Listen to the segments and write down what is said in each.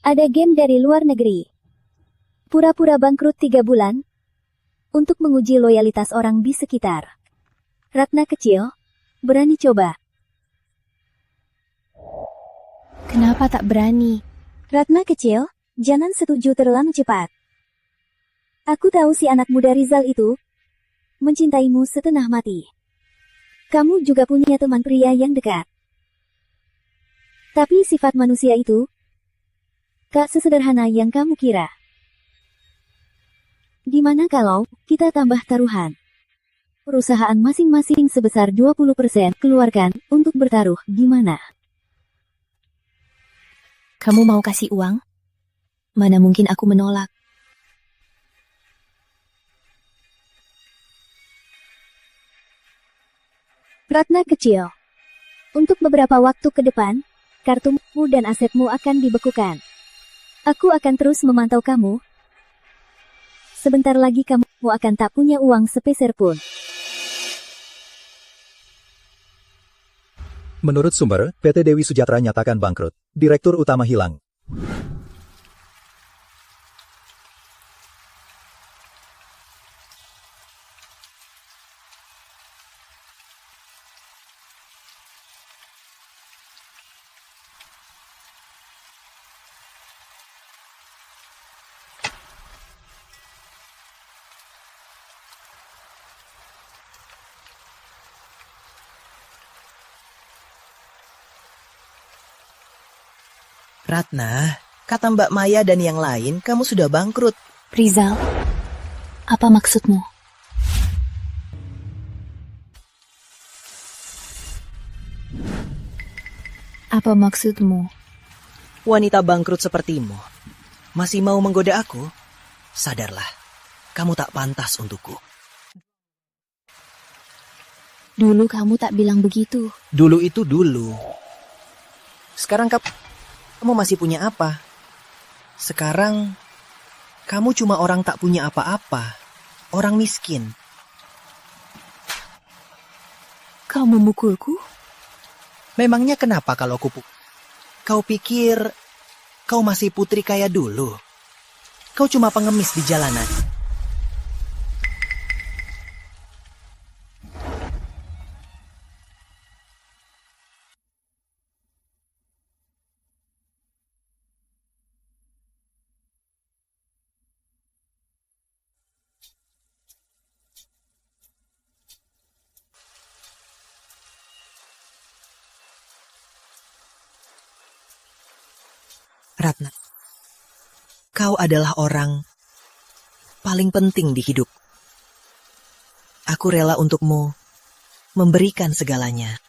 Ada game dari luar negeri. Pura-pura bangkrut 3 bulan untuk menguji loyalitas orang di sekitar. Ratna kecil, berani coba? Kenapa tak berani? Ratna kecil, jangan setuju terlalu cepat. Aku tahu si anak muda Rizal itu mencintaimu setengah mati. Kamu juga punya teman pria yang dekat. Tapi sifat manusia itu gak sesederhana yang kamu kira. Gimana kalau kita tambah taruhan? Perusahaan masing-masing sebesar 20% keluarkan untuk bertaruh, gimana? Kamu mau kasih uang? Mana mungkin aku menolak. Ratna kecil, untuk beberapa waktu ke depan, kartumu dan asetmu akan dibekukan. Aku akan terus memantau kamu. Sebentar lagi kamu akan tak punya uang sepeser pun. Menurut sumber, PT Dewi Sujatra nyatakan bangkrut. Direktur utama hilang. Ratna, kata Mbak Maya dan yang lain, kamu sudah bangkrut. Rizal, apa maksudmu? Apa maksudmu? Wanita bangkrut sepertimu masih mau menggoda aku? Sadarlah, kamu tak pantas untukku. Dulu kamu tak bilang begitu. Dulu itu dulu. Sekarang kamu masih punya apa? Sekarang, kamu cuma orang tak punya apa-apa. Orang miskin. Kau memukulku? Memangnya kenapa kalau kau pikir kau masih putri kaya dulu? Kau cuma pengemis di jalanan. Ratna, kau adalah orang paling penting di hidup. Aku rela untukmu memberikan segalanya.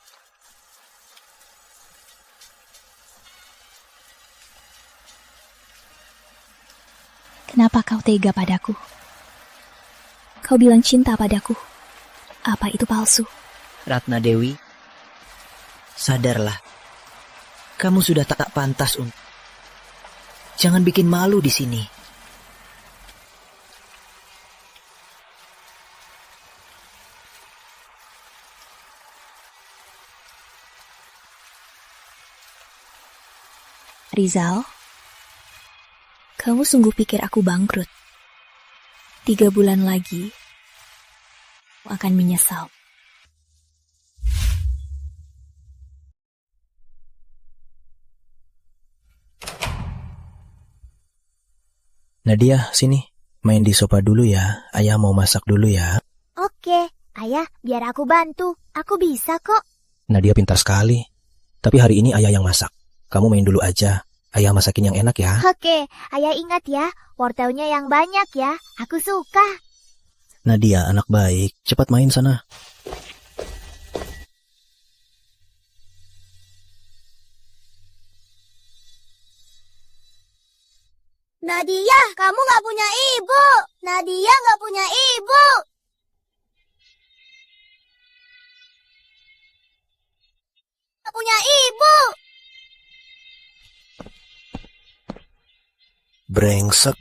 Kenapa kau tega padaku? Kau bilang cinta padaku. Apa itu palsu? Ratna Dewi, sadarlah. Kamu sudah tak pantas untuk. Jangan bikin malu di sini. Rizal, kamu sungguh pikir aku bangkrut? 3 bulan lagi, aku akan menyesal. Nadia, sini. Main di sofa dulu ya. Ayah mau masak dulu ya. Oke, ayah, biar aku bantu. Aku bisa kok. Nadia pintar sekali. Tapi hari ini ayah yang masak. Kamu main dulu aja. Ayah masakin yang enak ya. Oke, ayah ingat ya, wortelnya yang banyak ya. Aku suka. Nadia, anak baik. Cepat main sana. Nadia, kamu gak punya ibu. Nadia gak punya ibu. Gak punya ibu. Brengsek.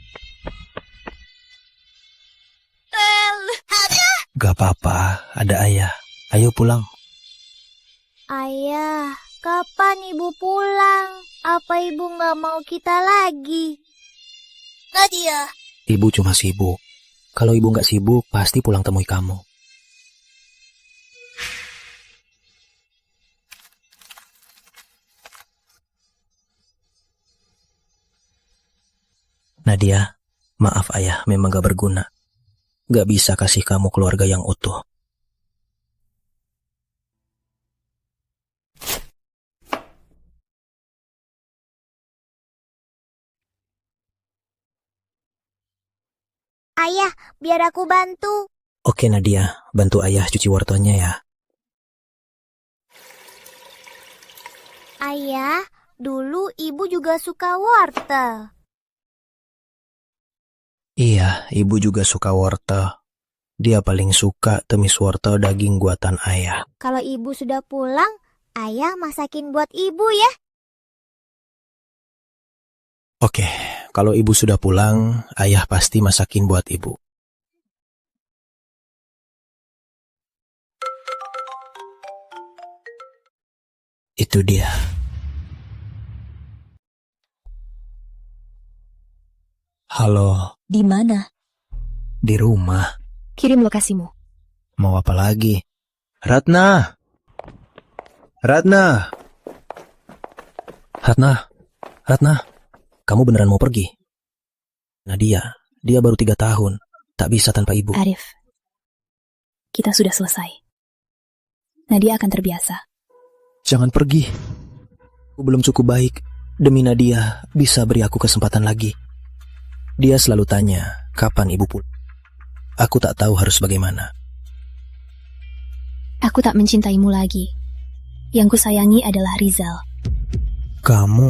Gak apa-apa, ada ayah. Ayo pulang. Ayah, kapan ibu pulang? Apa ibu nggak mau kita lagi? Nadia. Ibu cuma sibuk. Kalau ibu nggak sibuk, pasti pulang temui kamu. Nadia, maaf ayah memang gak berguna. Gak bisa kasih kamu keluarga yang utuh. Ayah, biar aku bantu. Oke Nadia, bantu ayah cuci wortelnya ya. Ayah, dulu ibu juga suka wortel. Iya, ibu juga suka wortel. Dia paling suka tumis wortel daging buatan ayah. Kalau ibu sudah pulang, ayah masakin buat ibu ya. Oke, kalau ibu sudah pulang, ayah pasti masakin buat ibu. Itu dia. Halo, Di mana? di rumah. Kirim lokasimu. Mau apa lagi? Ratna! Ratna! Ratna! Ratna! Kamu beneran mau pergi? Nadia, dia baru 3 tahun. Tak bisa tanpa ibu. Arif, kita sudah selesai. Nadia akan terbiasa. Jangan pergi. Aku belum cukup baik. Demi Nadia, bisa beri aku kesempatan lagi. Dia selalu tanya, kapan ibu pulang? Aku tak tahu harus bagaimana. Aku tak mencintaimu lagi. Yang kusayangi adalah Rizal. Kamu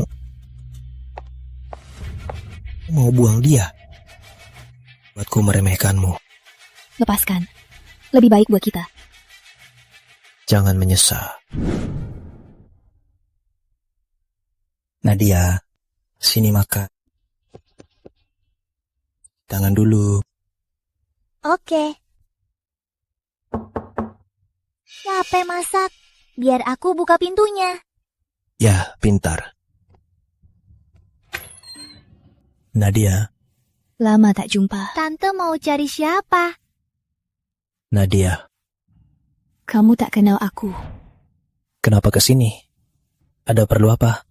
mau buang dia? Buatku meremehkanmu. Lepaskan. Lebih baik buat kita. Jangan menyesal. Nadia, sini makan. Tangan dulu. Oke. Siapa yang masak? Biar aku buka pintunya. Ya, pintar. Nadia, Lama tak jumpa. Tante mau cari siapa? Nadia, Kamu tak kenal aku. kenapa kesini? Ada perlu apa?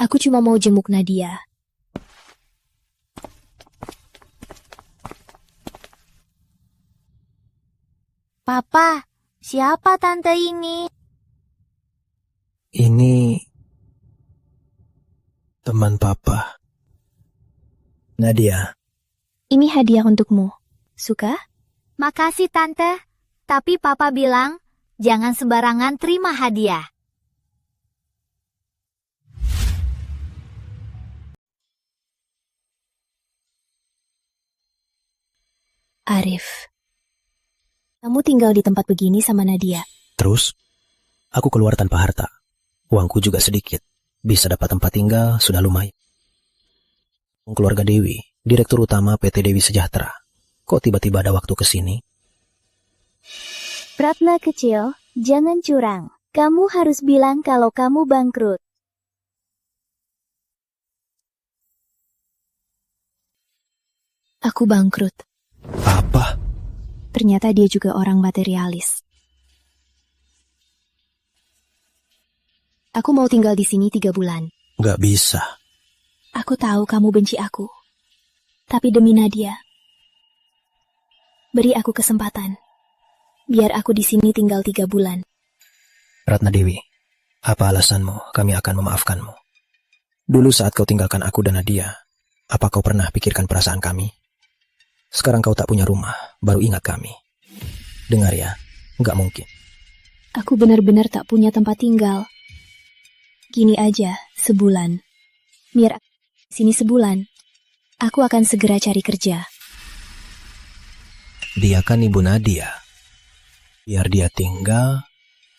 Aku cuma mau jenguk Nadia. Papa, siapa tante ini? Ini teman papa. Nadia, Ini hadiah untukmu. Suka? Makasih tante. Tapi papa bilang, jangan sembarangan terima hadiah. Arif, kamu tinggal di tempat begini sama Nadia. terus? Aku keluar tanpa harta. Uangku juga sedikit. Bisa dapat tempat tinggal, sudah lumayan. Keluarga Dewi, Direktur Utama PT Dewi Sejahtera. Kok tiba-tiba ada waktu ke sini? Ratna kecil, jangan curang. Kamu harus bilang kalau kamu bangkrut. Aku bangkrut. Apa? Ternyata dia juga orang materialis. Aku mau tinggal di sini 3 bulan. Gak bisa. Aku tahu kamu benci aku. Tapi demi Nadia, beri aku kesempatan. Biar aku di sini tinggal 3 bulan. Ratna Dewi, apa alasanmu? Kami akan memaafkanmu. Dulu saat kau tinggalkan aku dan Nadia, apa kau pernah pikirkan perasaan kami? Sekarang kau tak punya rumah, baru ingat kami. Dengar ya, gak mungkin. Aku benar-benar tak punya tempat tinggal. Gini aja, sebulan. Biar aku di sini sebulan. Aku akan segera cari kerja. Dia kan ibu Nadia. Biar dia tinggal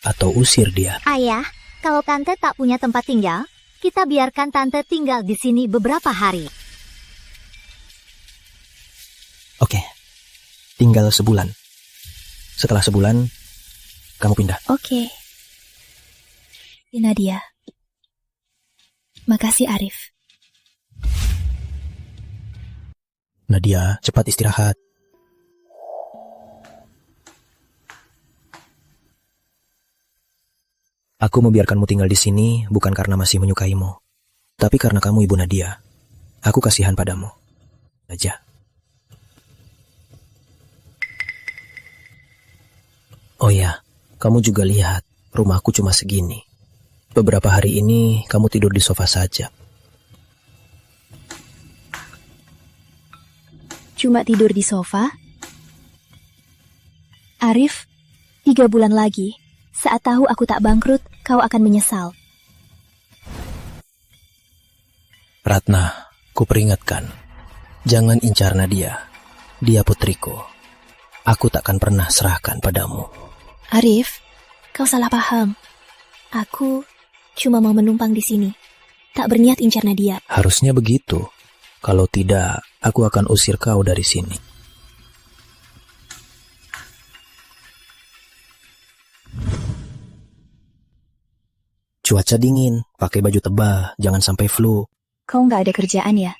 atau usir dia. Ayah, kalau tante tak punya tempat tinggal, kita biarkan tante tinggal di sini beberapa hari. Oke, tinggal sebulan. Setelah sebulan, kamu pindah. Oke. Nadia. Makasih, Arif. Nadia, cepat istirahat. Aku membiarkanmu tinggal di sini bukan karena masih menyukaimu, tapi karena kamu ibu Nadia. Aku kasihan padamu. Aja. Oh ya, kamu juga lihat, rumahku cuma segini. Beberapa hari ini kamu tidur di sofa saja. Cuma tidur di sofa? Arif, 3 bulan lagi, saat tahu aku tak bangkrut, kau akan menyesal. Ratna, kuperingatkan, jangan incar Nadia. Dia putriku. Aku takkan pernah serahkan padamu. Arif, kau salah paham. Aku cuma mau menumpang di sini. Tak berniat incar Nadia. Harusnya begitu. Kalau tidak, aku akan usir kau dari sini. Cuaca dingin, pakai baju tebal, jangan sampai flu. Kau nggak ada kerjaan ya?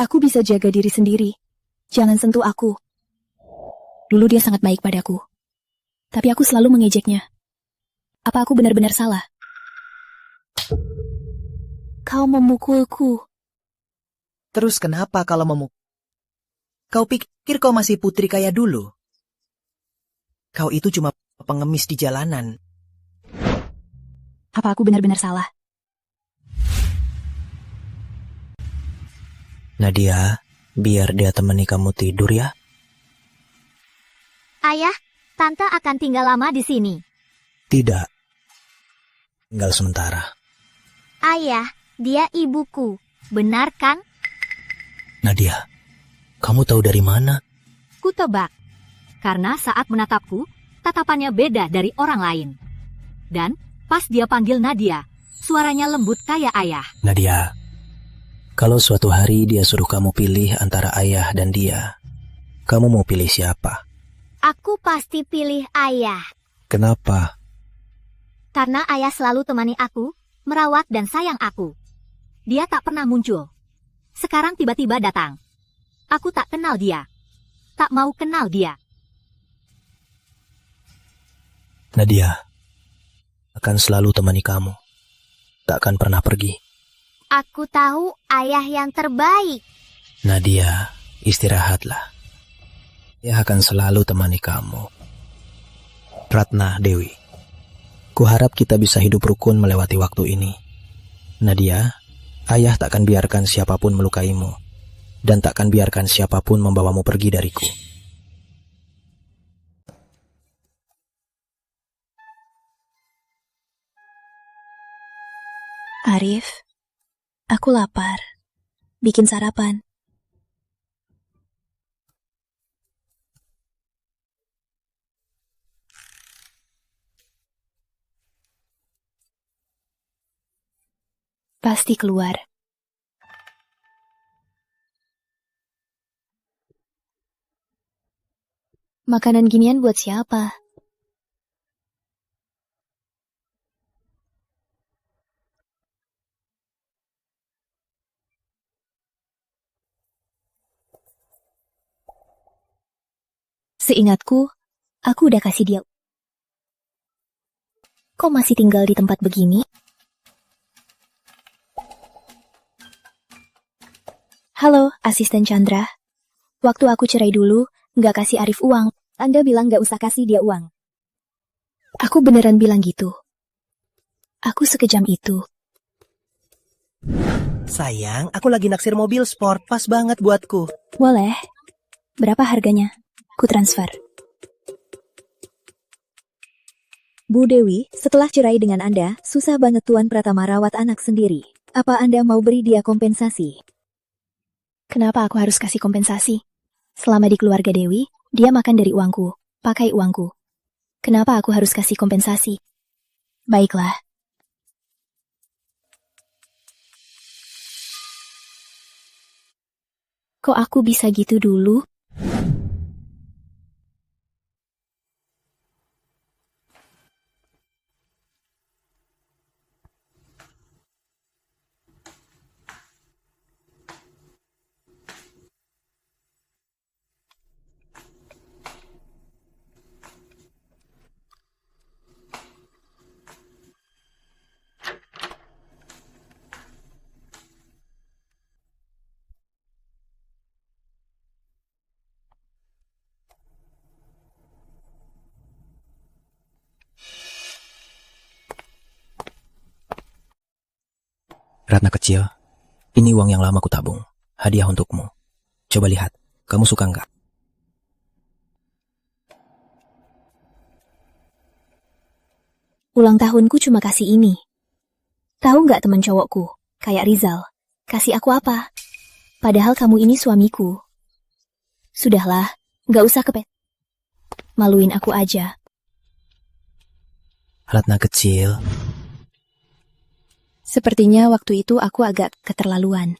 Aku bisa jaga diri sendiri. Jangan sentuh aku. Dulu dia sangat baik padaku. Tapi aku selalu mengejeknya. Apa aku benar-benar salah? Kau memukulku. Terus kenapa kalau memukul? Kau pikir kau masih putri kaya dulu? Kau itu cuma pengemis di jalanan. Apa aku benar-benar salah? Nadia, biar dia temani kamu tidur ya. Ayah, Tante akan tinggal lama di sini. Tidak. Tinggal sementara. Ayah, dia ibuku. Benar kan? Nadia, kamu tahu dari mana? Ku tebak, karena saat menatapku, tatapannya beda dari orang lain. Dan pas dia panggil Nadia, suaranya lembut kayak ayah. Nadia, kalau suatu hari dia suruh kamu pilih antara ayah dan dia, kamu mau pilih siapa? Aku pasti pilih ayah. Kenapa? Karena ayah selalu temani aku, merawat dan sayang aku. Dia tak pernah muncul. Sekarang tiba-tiba datang. Aku tak kenal dia. Tak mau kenal dia. Nadia akan selalu temani kamu. Takkan pernah pergi. Aku tahu ayah yang terbaik. Nadia, istirahatlah. Dia akan selalu temani kamu. Ratna, Dewi. Kuharap kita bisa hidup rukun melewati waktu ini. Nadia, ayah takkan biarkan siapapun melukaimu. Dan takkan biarkan siapapun membawamu pergi dariku. Arif, aku lapar. Bikin sarapan. Pasti keluar. Makanan ginian buat siapa? Seingatku, aku udah kasih dia. Kok masih tinggal di tempat begini? Halo, Asisten Chandra. Waktu aku cerai dulu, nggak kasih Arif uang. Anda bilang nggak usah kasih dia uang. Aku beneran bilang gitu. Aku sekejam itu. Sayang, aku lagi naksir mobil sport, pas banget buatku. Boleh. Berapa harganya? Ku transfer. Bu Dewi, setelah cerai dengan Anda, susah banget Tuan Pratama rawat anak sendiri. Apa Anda mau beri dia kompensasi? Kenapa aku harus kasih kompensasi? Selama di keluarga Dewi, dia makan dari uangku, pakai uangku. Kenapa aku harus kasih kompensasi? Baiklah. Kok aku bisa gitu dulu? Ratna kecil, ini uang yang lama ku tabung. Hadiah untukmu. Coba lihat, kamu suka nggak? Ulang tahunku cuma kasih ini. Tahu nggak teman cowokku, kayak Rizal, kasih aku apa? Padahal kamu ini suamiku. Sudahlah, nggak usah kepet. Maluin aku aja. Ratna kecil, Sepertinya waktu itu aku agak keterlaluan.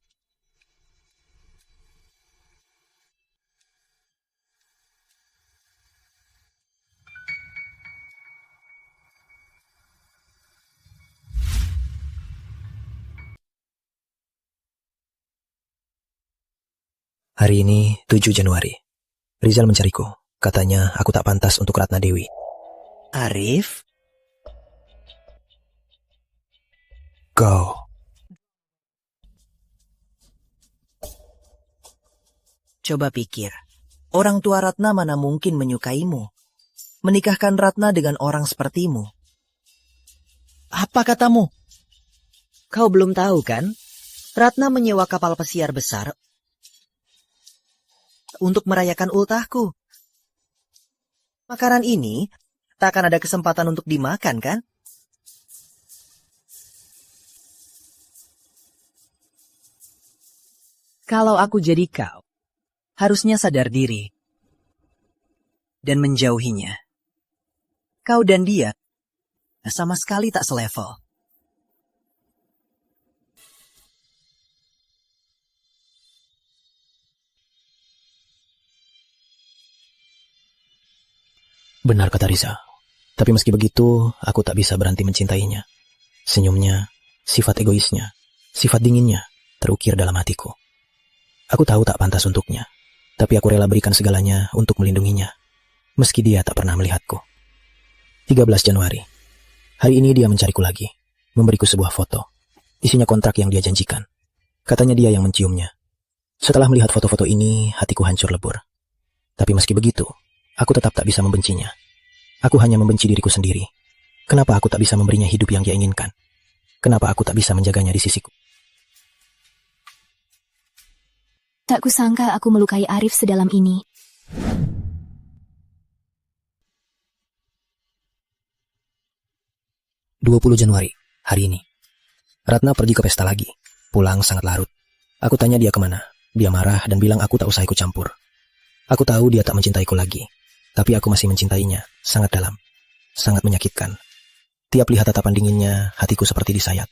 hari ini 7 Januari. Rizal mencariku. Katanya aku tak pantas untuk Ratna Dewi. Arif? Kau. Coba pikir, orang tua Ratna mana mungkin menyukaimu? Menikahkan Ratna dengan orang sepertimu. Apa katamu? Kau belum tahu kan? Ratna menyewa kapal pesiar besar untuk merayakan ultahku. Makanan ini tak akan ada kesempatan untuk dimakan, kan? Kalau aku jadi kau, harusnya sadar diri dan menjauhinya. Kau dan dia sama sekali tak selevel. Benar kata Riza. Tapi meski begitu, aku tak bisa berhenti mencintainya. Senyumnya, sifat egoisnya, sifat dinginnya, terukir dalam hatiku. Aku tahu tak pantas untuknya, tapi aku rela berikan segalanya untuk melindunginya, meski dia tak pernah melihatku. 13 Januari. Hari ini dia mencariku lagi, memberiku sebuah foto. Isinya kontrak yang dia janjikan. Katanya dia yang menciumnya. Setelah melihat foto-foto ini, hatiku hancur lebur. Tapi meski begitu, aku tetap tak bisa membencinya. Aku hanya membenci diriku sendiri. Kenapa aku tak bisa memberinya hidup yang dia inginkan? Kenapa aku tak bisa menjaganya di sisiku? Tak kusangka aku melukai Arif sedalam ini. ...20 Januari, hari ini. Ratna pergi ke pesta lagi. Pulang sangat larut. Aku tanya dia kemana. Dia marah dan bilang aku tak usah ikut campur. Aku tahu dia tak mencintaiku lagi. Tapi aku masih mencintainya, sangat dalam. Sangat menyakitkan. Tiap lihat tatapan dinginnya, hatiku seperti disayat.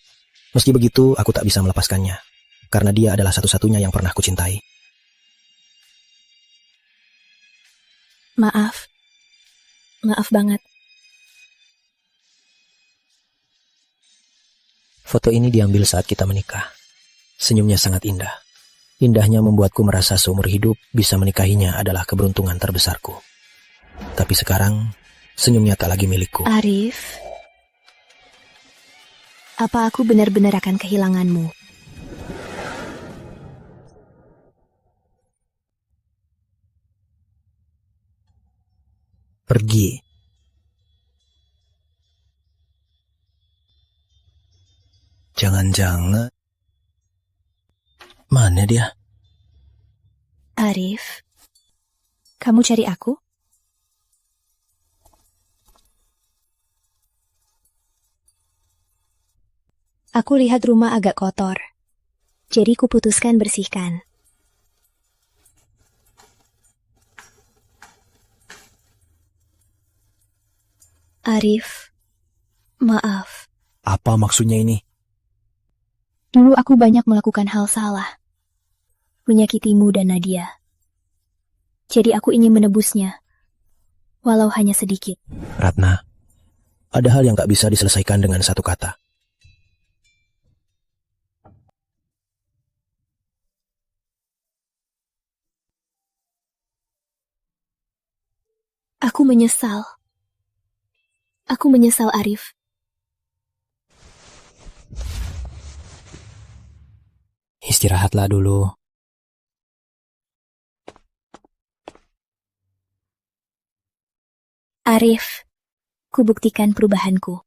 Meski begitu, aku tak bisa melepaskannya. Karena dia adalah satu-satunya yang pernah kucintai. Maaf. Maaf banget. Foto ini diambil saat kita menikah. Senyumnya sangat indah. Indahnya membuatku merasa seumur hidup bisa menikahinya adalah keberuntungan terbesarku. Tapi sekarang, senyumnya tak lagi milikku. Arif, apa aku benar-benar akan kehilanganmu? Pergi. Jangan-jangan... Mana dia? Arif, kamu cari aku? Aku lihat rumah agak kotor, jadi kuputuskan bersihkan. Arif, maaf. Apa maksudnya ini? Dulu aku banyak melakukan hal salah. Menyakitimu dan Nadia. Jadi aku ingin menebusnya. Walau hanya sedikit. Ratna, ada hal yang gak bisa diselesaikan dengan satu kata. Aku menyesal. Aku menyesal, Arif. Istirahatlah dulu. Arif, kubuktikan perubahanku.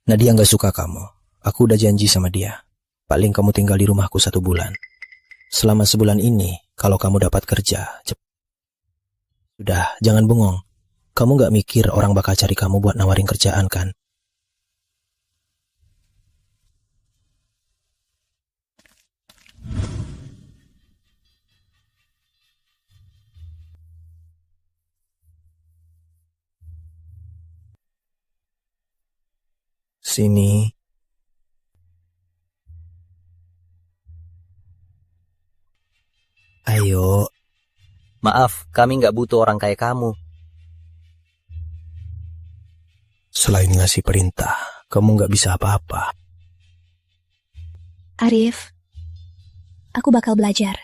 Nadia nggak suka kamu. Aku udah janji sama dia. Paling kamu tinggal di rumahku 1 bulan. Selama sebulan ini, kalau kamu dapat kerja, Sudah, jangan bengong. Kamu nggak mikir orang bakal cari kamu buat nawarin kerjaan kan? Sini. Ayo. Maaf, kami nggak butuh orang kayak kamu. Selain ngasih perintah, kamu nggak bisa apa-apa. Arif, aku bakal belajar.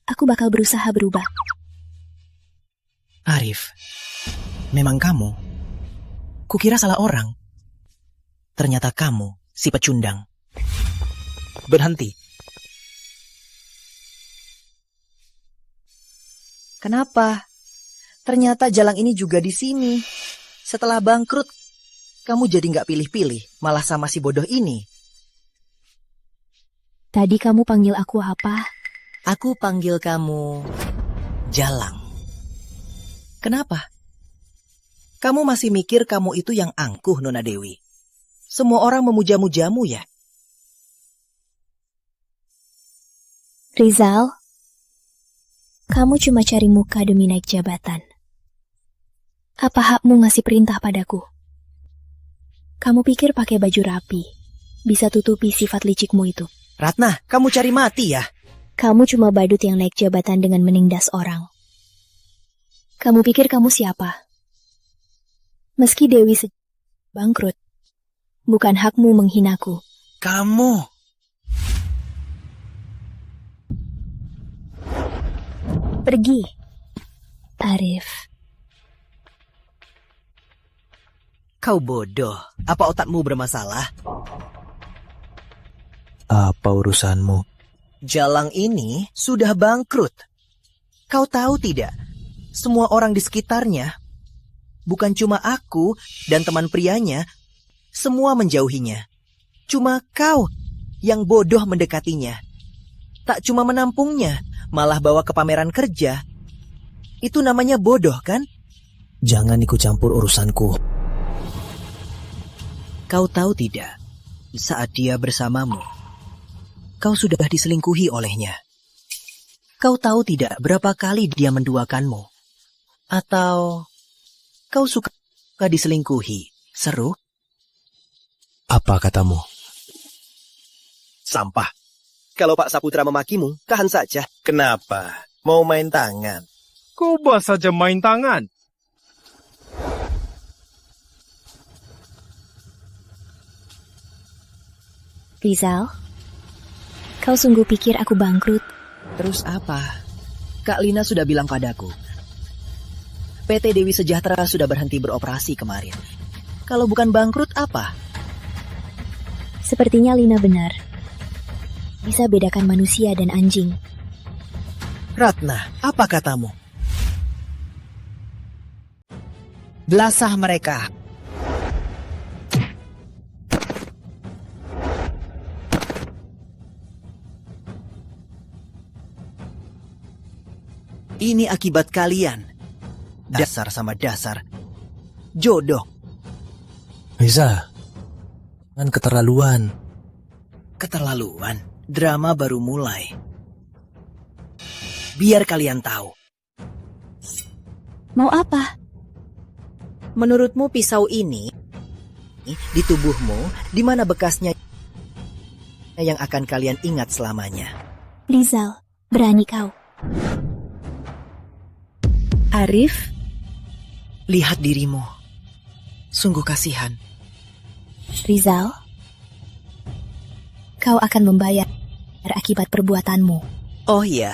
Aku bakal berusaha berubah. Arif, memang kamu? Kukira salah orang. Ternyata kamu si pecundang. Berhenti. Kenapa? Ternyata jalang ini juga di sini. Setelah bangkrut, kamu jadi nggak pilih-pilih, malah sama si bodoh ini. Tadi kamu panggil aku apa? Aku panggil kamu Jalang. Kenapa? Kamu masih mikir kamu itu yang angkuh, Nona Dewi. Semua orang memuja-mujamu ya. Rizal, kamu cuma cari muka demi naik jabatan. Apa hakmu ngasih perintah padaku? Kamu pikir pakai baju rapi bisa tutupi sifat licikmu itu? Ratna, kamu cari mati ya? Kamu cuma badut yang naik jabatan dengan menindas orang. Kamu pikir kamu siapa? Meski Dewi bangkrut, bukan hakmu menghinaku. Kamu. Pergi. Arif. Kau bodoh. Apa otakmu bermasalah? Apa urusanmu? Jalang ini sudah bangkrut. Kau tahu tidak? Semua orang di sekitarnya, bukan cuma aku dan teman prianya, semua menjauhinya. Cuma kau yang bodoh mendekatinya. Tak cuma menampungnya, malah bawa ke pameran kerja. Itu namanya bodoh, kan? Jangan ikut campur urusanku. Kau tahu tidak, saat dia bersamamu, kau sudah diselingkuhi olehnya. Kau tahu tidak berapa kali dia menduakanmu? Atau kau suka diselingkuhi? Seru? Apa katamu? Sampah. Kalau Pak Saputra memakimu, tahan saja. Kenapa? Mau main tangan? Coba saja main tangan. Rizal, kau sungguh pikir aku bangkrut? Terus apa? Kak Lina sudah bilang padaku. PT Dewi Sejahtera sudah berhenti beroperasi kemarin. Kalau bukan bangkrut, apa? Sepertinya Lina benar. Bisa bedakan manusia dan anjing. Ratna, apa katamu? Belasah mereka. Ini akibat kalian. Dasar sama dasar. Jodoh. Riza, kan keterlaluan. Keterlaluan. Drama baru mulai. Biar kalian tahu. Mau apa? Menurutmu pisau ini di tubuhmu, di mana bekasnya yang akan kalian ingat selamanya? Rizal, berani kau. Arif, lihat dirimu. Sungguh kasihan. Rizal, kau akan membayar akibat perbuatanmu. Oh iya.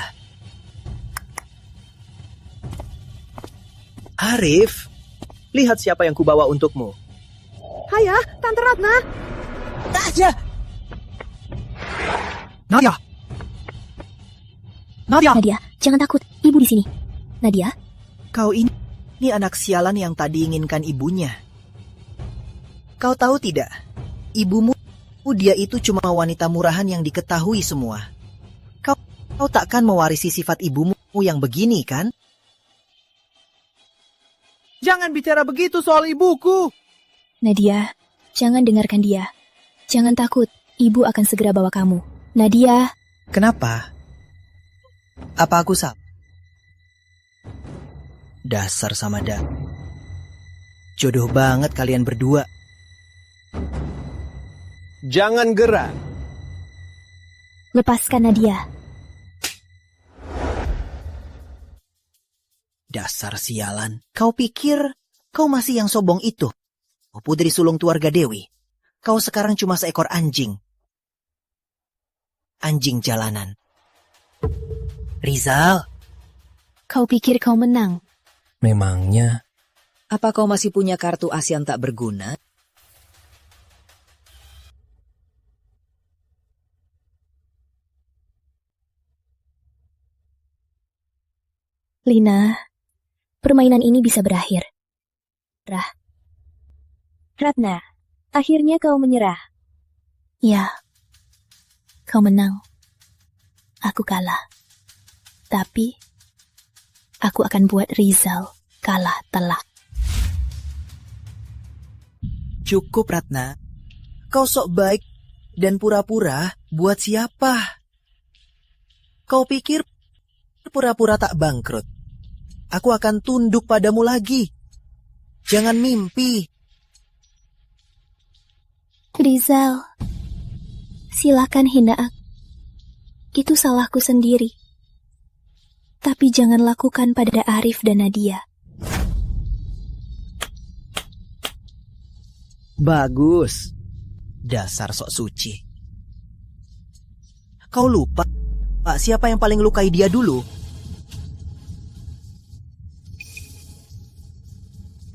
Arif, lihat siapa yang kubawa untukmu. Hayah, Tante Ratna. Aja. Nadia. Nadia. Nadia, jangan takut. Ibu di sini. Nadia. Kau ini anak sialan yang tadi inginkan ibunya. Kau tahu tidak, ibumu, dia itu cuma wanita murahan yang diketahui semua. Kau takkan mewarisi sifat ibumu yang begini, kan? Jangan bicara begitu soal ibuku. Nadia, jangan dengarkan dia. Jangan takut, ibu akan segera bawa kamu. Nadia. Kenapa? Apa aku salah? Dasar Samada. Jodoh banget kalian berdua. Jangan gerak. Lepaskan Nadia. Dasar sialan. Kau pikir kau masih yang sombong itu? Putri sulung keluarga Dewi. Kau sekarang cuma seekor anjing. Anjing jalanan. Rizal. Kau pikir kau menang? Memangnya Apa kau masih punya kartu as yang tak berguna? Lina, permainan ini bisa berakhir. Ratna, akhirnya kau menyerah. Ya, kau menang. Aku kalah. Tapi, aku akan buat Rizal kalah telak. Cukup, Ratna. Kau sok baik dan pura-pura buat siapa? Kau pikir pura-pura tak bangkrut? Aku akan tunduk padamu lagi. Jangan mimpi. Rizal, silakan hina aku. Itu salahku sendiri. Tapi jangan lakukan pada Arif dan Nadia. Bagus. Dasar sok suci. Kau lupa siapa yang paling lukai dia dulu?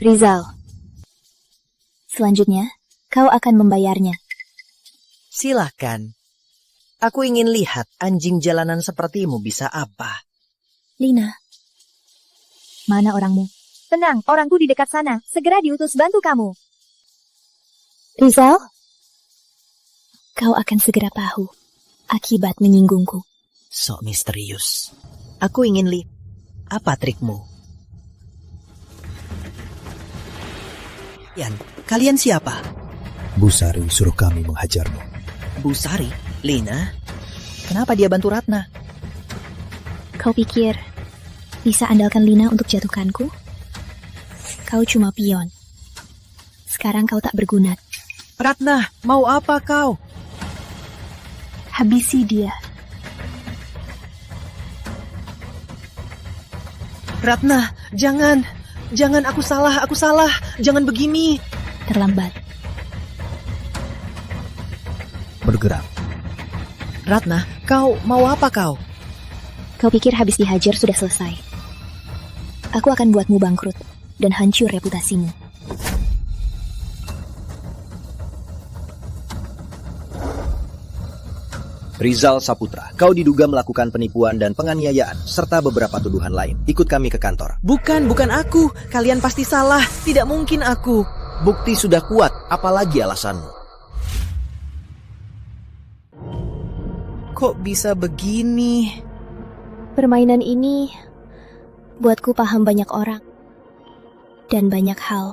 Rizal. Selanjutnya, kau akan membayarnya. Silahkan. Aku ingin lihat anjing jalanan sepertimu bisa apa. Lina. Mana orangmu? Tenang, orangku di dekat sana. Segera diutus bantu kamu. Rizal, kau akan segera tahu akibat menyinggungku. Sok misterius. Aku ingin lihat apa trikmu. Kalian siapa? Busari suruh kami menghajarmu. Busari? Lina? Kenapa dia bantu Ratna? Kau pikir bisa andalkan Lina untuk jatuhkanku? Kau cuma pion. Sekarang kau tak berguna. Ratna, mau apa kau? Habisi dia. Ratna, jangan. Jangan, aku salah. Jangan begini. Terlambat. Bergerak. Ratna, kau mau apa kau? Kau pikir habis dihajar sudah selesai? Aku akan buatmu bangkrut dan hancur reputasimu. Rizal Saputra, kau diduga melakukan penipuan dan penganiayaan, serta beberapa tuduhan lain. Ikut kami ke kantor. Bukan aku. Kalian pasti salah. Tidak mungkin aku. Bukti sudah kuat, apalagi alasanmu? Kok bisa begini? Permainan ini buatku paham banyak orang dan banyak hal.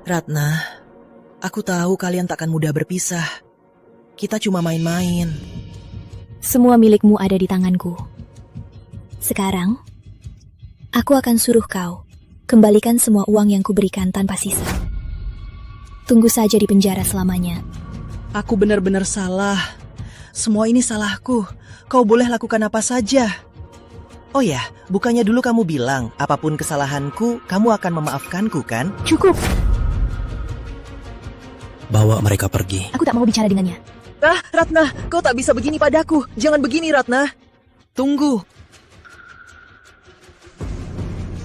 Ratna, aku tahu kalian takkan mudah berpisah. Kita cuma main-main. Semua milikmu ada di tanganku. Sekarang, aku akan suruh kau kembalikan semua uang yang kuberikan tanpa sisa. Tunggu saja di penjara selamanya. Aku benar-benar salah. Semua ini salahku. Kau boleh lakukan apa saja. Oh ya, bukannya dulu kamu bilang, apapun kesalahanku, kamu akan memaafkanku, kan? Cukup. bawa mereka pergi. Aku tak mau bicara dengannya. Ratna, kau tak bisa begini padaku. Jangan begini, Ratna. Tunggu.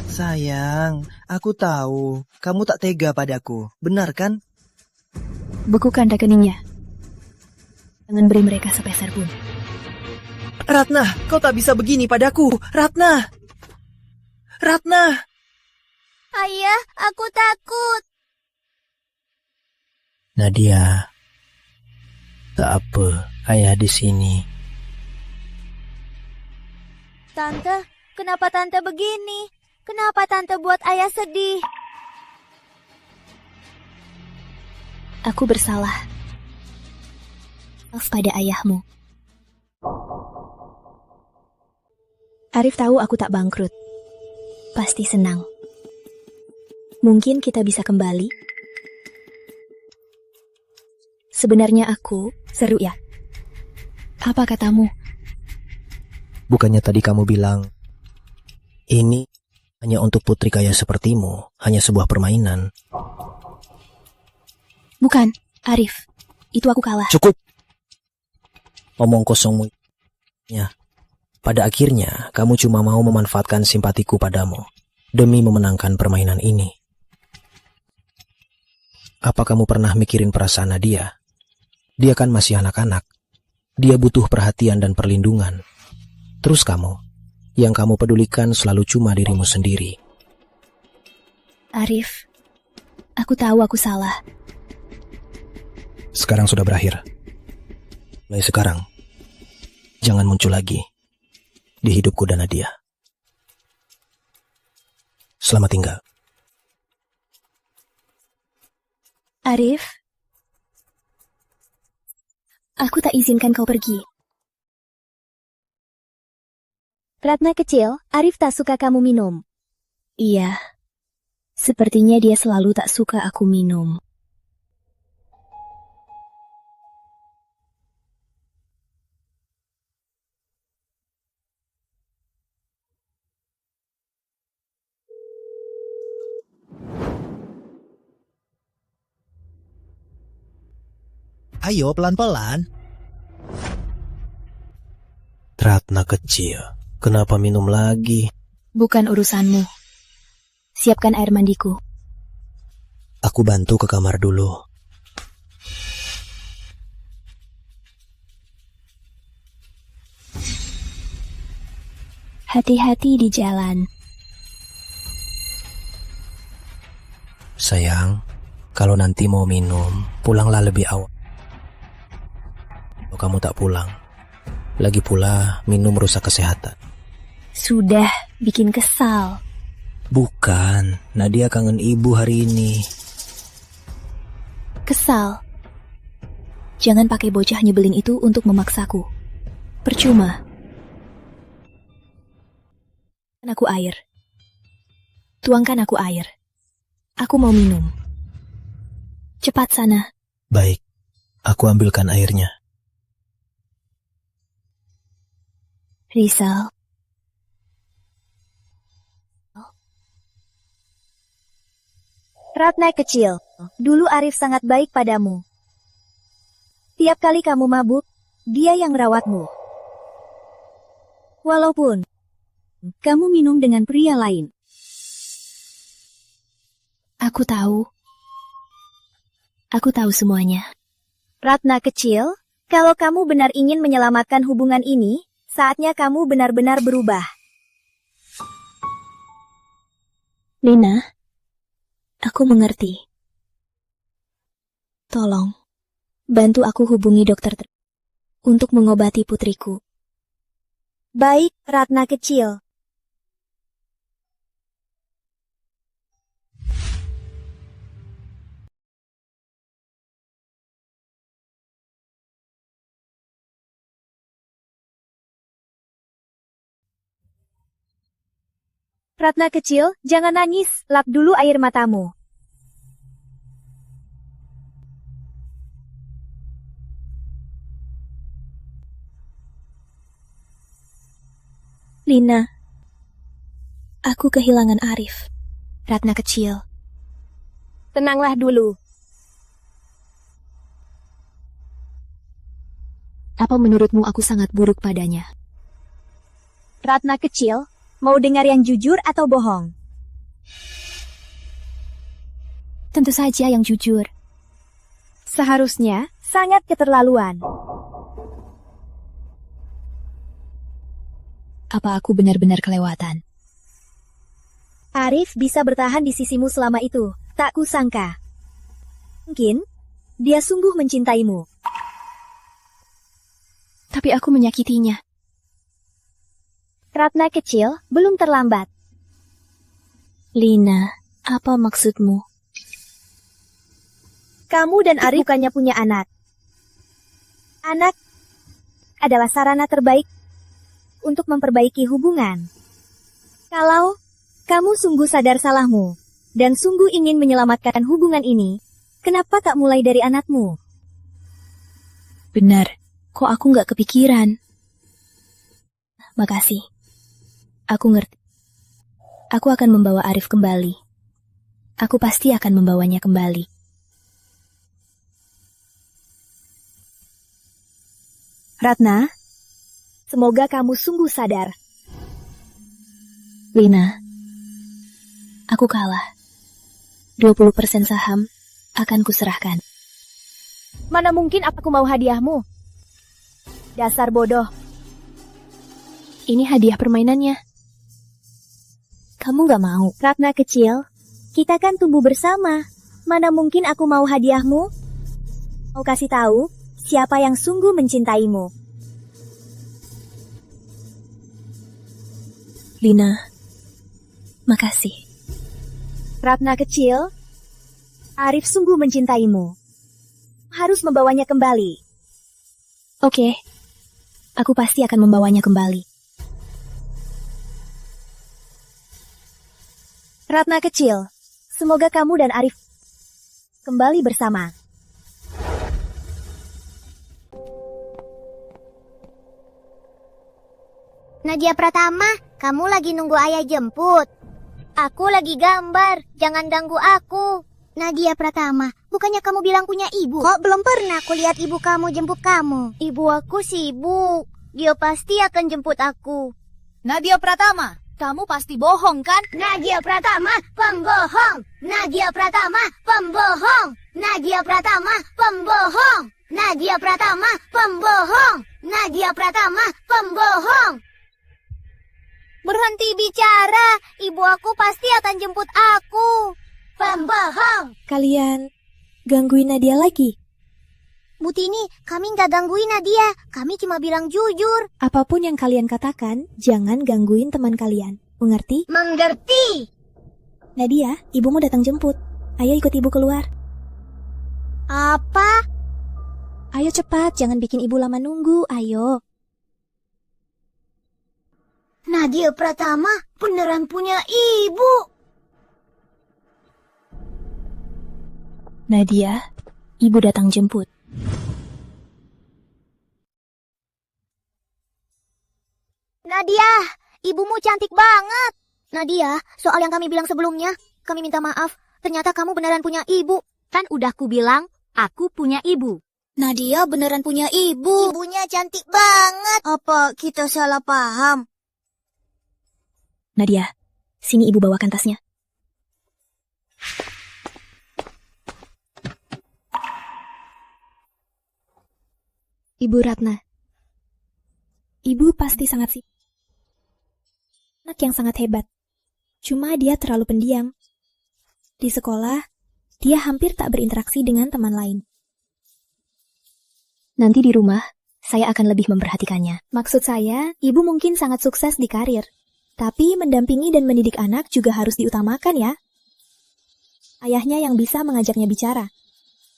Sayang, aku tahu kamu tak tega padaku. Benar kan? Bekukan rekeningnya. Jangan beri mereka sepeser pun. Ratna, kau tak bisa begini padaku. Ratna! Ratna! Ayah, aku takut. Nadia, tak apa, ayah di sini. Tante, kenapa Tante begini? Kenapa Tante buat ayah sedih? Aku bersalah. Maaf pada ayahmu. Arif tahu aku tak bangkrut. Pasti senang. Mungkin kita bisa kembali. Sebenarnya aku seru ya. Apa katamu? Bukannya tadi kamu bilang, ini hanya untuk putri kaya sepertimu, hanya sebuah permainan. Bukan, Arif. Itu aku kalah. Cukup. Omong kosongmu. Ya. Pada akhirnya, kamu cuma mau memanfaatkan simpatiku padamu, demi memenangkan permainan ini. Apa kamu pernah mikirin perasaan Nadia? Dia kan masih anak-anak. Dia butuh perhatian dan perlindungan. Terus kamu, yang kamu pedulikan selalu cuma dirimu sendiri. Arif, aku tahu aku salah. Sekarang sudah berakhir. Mulai sekarang, jangan muncul lagi di hidupku dan Nadia. Selamat tinggal. Arif, aku tak izinkan kau pergi. Ratna kecil, Arif tak suka kamu minum. Iya, sepertinya dia selalu tak suka aku minum. Ayo pelan-pelan. Ratna kecil, kenapa minum lagi? Bukan urusanmu. Siapkan air mandiku. Aku bantu ke kamar dulu. Hati-hati di jalan. Sayang, kalau nanti mau minum, pulanglah lebih awal. Kalau kamu tak pulang, lagi pula minum rusak kesehatan. Sudah bikin kesal. Bukan, Nadia kangen ibu hari ini. Kesal. Jangan pakai bocah nyebelin itu untuk memaksaku. Percuma. Aku air. Tuangkan aku air. Aku mau minum. Cepat sana. Baik, aku ambilkan airnya. Rizal. Ratna kecil, dulu Arif sangat baik padamu. Tiap kali kamu mabuk, dia yang merawatmu. Walaupun kamu minum dengan pria lain. Aku tahu. Aku tahu semuanya. Ratna kecil, kalau kamu benar ingin menyelamatkan hubungan ini, saatnya kamu benar-benar berubah. Lina, aku mengerti. Tolong, bantu aku hubungi dokter untuk mengobati putriku. Baik, Ratna kecil. Ratna kecil, jangan nangis, lap dulu air matamu. Lina, aku kehilangan Arif. Ratna kecil. Tenanglah dulu. Apa menurutmu aku sangat buruk padanya? Ratna kecil, mau dengar yang jujur atau bohong? Tentu saja yang jujur. Seharusnya sangat keterlaluan. Apa aku benar-benar kelewatan? Arif bisa bertahan di sisimu selama itu, tak kusangka. Mungkin, dia sungguh mencintaimu. Tapi aku menyakitinya. Ratna kecil, belum terlambat. Lina, apa maksudmu? Kamu dan Arif bukannya punya anak. Anak adalah sarana terbaik untuk memperbaiki hubungan. Kalau kamu sungguh sadar salahmu dan sungguh ingin menyelamatkan hubungan ini, kenapa tak mulai dari anakmu? Benar, kok aku nggak kepikiran? Makasih. Aku ngerti. Aku akan membawa Arif kembali. Aku pasti akan membawanya kembali. Ratna, semoga kamu sungguh sadar. Lina, aku kalah. 20% saham akan kuserahkan. Mana mungkin aku mau hadiahmu? Dasar bodoh. Ini hadiah permainannya. Kamu nggak mau? Ratna kecil, kita kan tumbuh bersama. Mana mungkin aku mau hadiahmu? Mau kasih tahu siapa yang sungguh mencintaimu. Lina, makasih. Ratna kecil, Arif sungguh mencintaimu. Harus membawanya kembali. Oke, aku pasti akan membawanya kembali. Ratna kecil, semoga kamu dan Arif kembali bersama. Nadia Pratama, kamu lagi nunggu ayah jemput. Aku lagi gambar, jangan ganggu aku. Nadia Pratama, bukannya kamu bilang punya ibu? Kok belum pernah aku lihat ibu kamu jemput kamu? Ibu aku sibuk, dia pasti akan jemput aku. Nadia Pratama, kamu pasti bohong kan? Nadia Pratama, pembohong. Nadia Pratama, pembohong. Nadia Pratama, pembohong. Nadia Pratama, pembohong. Nadia Pratama, pembohong. Berhenti bicara, ibu aku pasti akan jemput aku. Pembohong. Kalian gangguin Nadia lagi? Butini, kami nggak gangguin Nadia. Kami cuma bilang jujur. Apapun yang kalian katakan, jangan gangguin teman kalian. Mengerti? Mengerti. Nadia, ibumu datang jemput. Ayo ikut ibu keluar. Apa? Ayo cepat, jangan bikin ibu lama nunggu. Ayo. Nadia Pratama beneran punya ibu. Nadia, ibu datang jemput. Nadia, ibumu cantik banget. Nadia, soal yang kami bilang sebelumnya, kami minta maaf. Ternyata kamu beneran punya ibu. Kan udah ku bilang, aku punya ibu. Nadia beneran punya ibu. Ibunya cantik banget. Apa kita salah paham? Nadia, sini ibu bawakan tasnya. Ibu Ratna. Ibu pasti sangat sibuk. Anak yang sangat hebat. Cuma dia terlalu pendiam. Di sekolah, dia hampir tak berinteraksi dengan teman lain. Nanti di rumah, saya akan lebih memperhatikannya. Maksud saya, ibu mungkin sangat sukses di karir. Tapi mendampingi dan mendidik anak juga harus diutamakan ya. Ayahnya yang bisa mengajaknya bicara.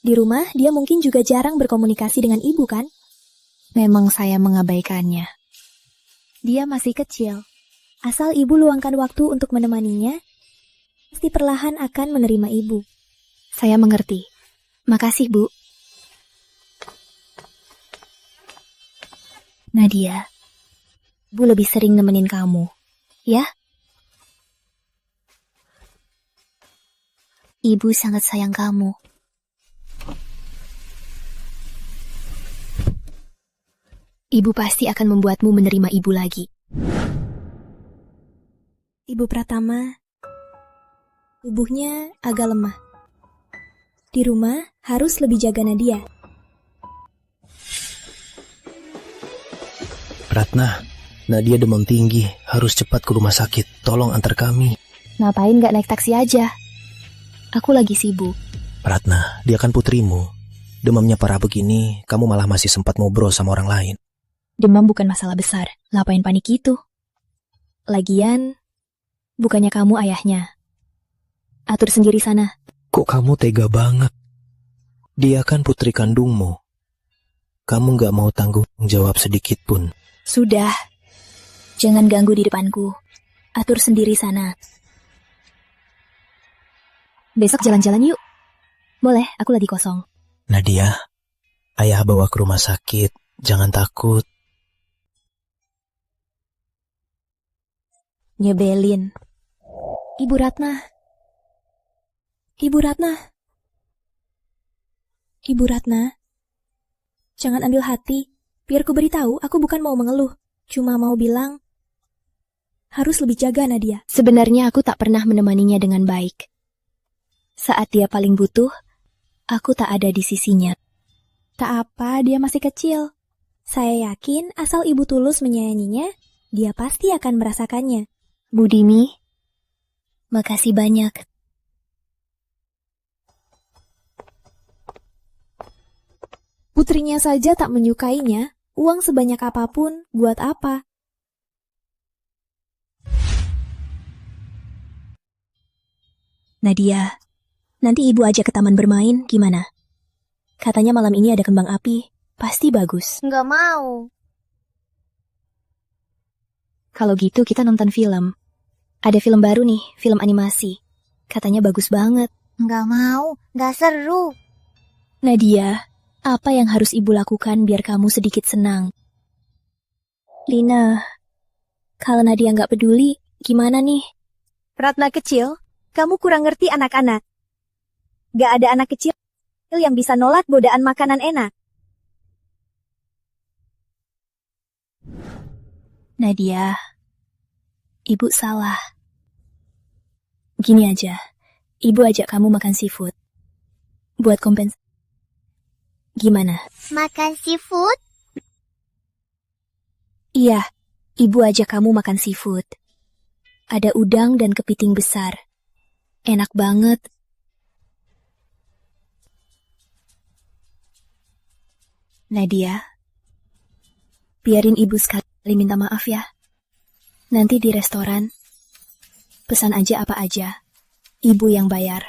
Di rumah, dia mungkin juga jarang berkomunikasi dengan ibu kan? Memang saya mengabaikannya. Dia masih kecil. Asal ibu luangkan waktu untuk menemaninya, pasti perlahan akan menerima ibu. Saya mengerti. Makasih, Bu. Nadia, Bu lebih sering nemenin kamu. Ya? Ibu sangat sayang kamu. Ibu pasti akan membuatmu menerima ibu lagi. Ibu Pratama, tubuhnya agak lemah. Di rumah harus lebih jaga Nadia. Ratna, Nadia demam tinggi, harus cepat ke rumah sakit. Tolong antar kami. Ngapain gak naik taksi aja? Aku lagi sibuk. Ratna, dia kan putrimu. Demamnya parah begini, kamu malah masih sempat ngobrol sama orang lain. Demam bukan masalah besar, ngapain panik gitu? Lagian, bukannya kamu ayahnya. Atur sendiri sana. Kok kamu tega banget? Dia kan putri kandungmu. Kamu gak mau tanggung jawab sedikit pun. Sudah, jangan ganggu di depanku. Atur sendiri sana. Besok jalan-jalan yuk. Boleh, aku lagi kosong. Nadia, ayah bawa ke rumah sakit. Jangan takut. Nyebelin. Ibu Ratna. Ibu Ratna. Ibu Ratna. Jangan ambil hati. Biar ku beritahu, aku bukan mau mengeluh. Cuma mau bilang, harus lebih jaga Nadia. Sebenarnya aku tak pernah menemaninya dengan baik. Saat dia paling butuh, aku tak ada di sisinya. Tak apa, dia masih kecil. Saya yakin asal ibu tulus menyayanginya, dia pasti akan merasakannya. Bu Dimi, makasih banyak. Putrinya saja tak menyukainya, uang sebanyak apapun buat apa? Nadia, nanti ibu ajak ke taman bermain, gimana? Katanya malam ini ada kembang api, pasti bagus. Nggak mau. Kalau gitu kita nonton film. Ada film baru nih, film animasi. Katanya bagus banget. Nggak mau, nggak seru. Nadia, apa yang harus ibu lakukan biar kamu sedikit senang? Lina, kalau Nadia nggak peduli, gimana nih? Ratna kecil, kamu kurang ngerti anak-anak. Gak ada anak kecil yang bisa nolak godaan makanan enak. Nadia, ibu salah. Gini aja, ibu ajak kamu makan seafood. Buat kompensasi. Gimana? Makan seafood? Iya, ibu ajak kamu makan seafood. Ada udang dan kepiting besar. Enak banget. Nadia, biarin ibu sekali minta maaf ya. Nanti di restoran, pesan aja apa aja. Ibu yang bayar.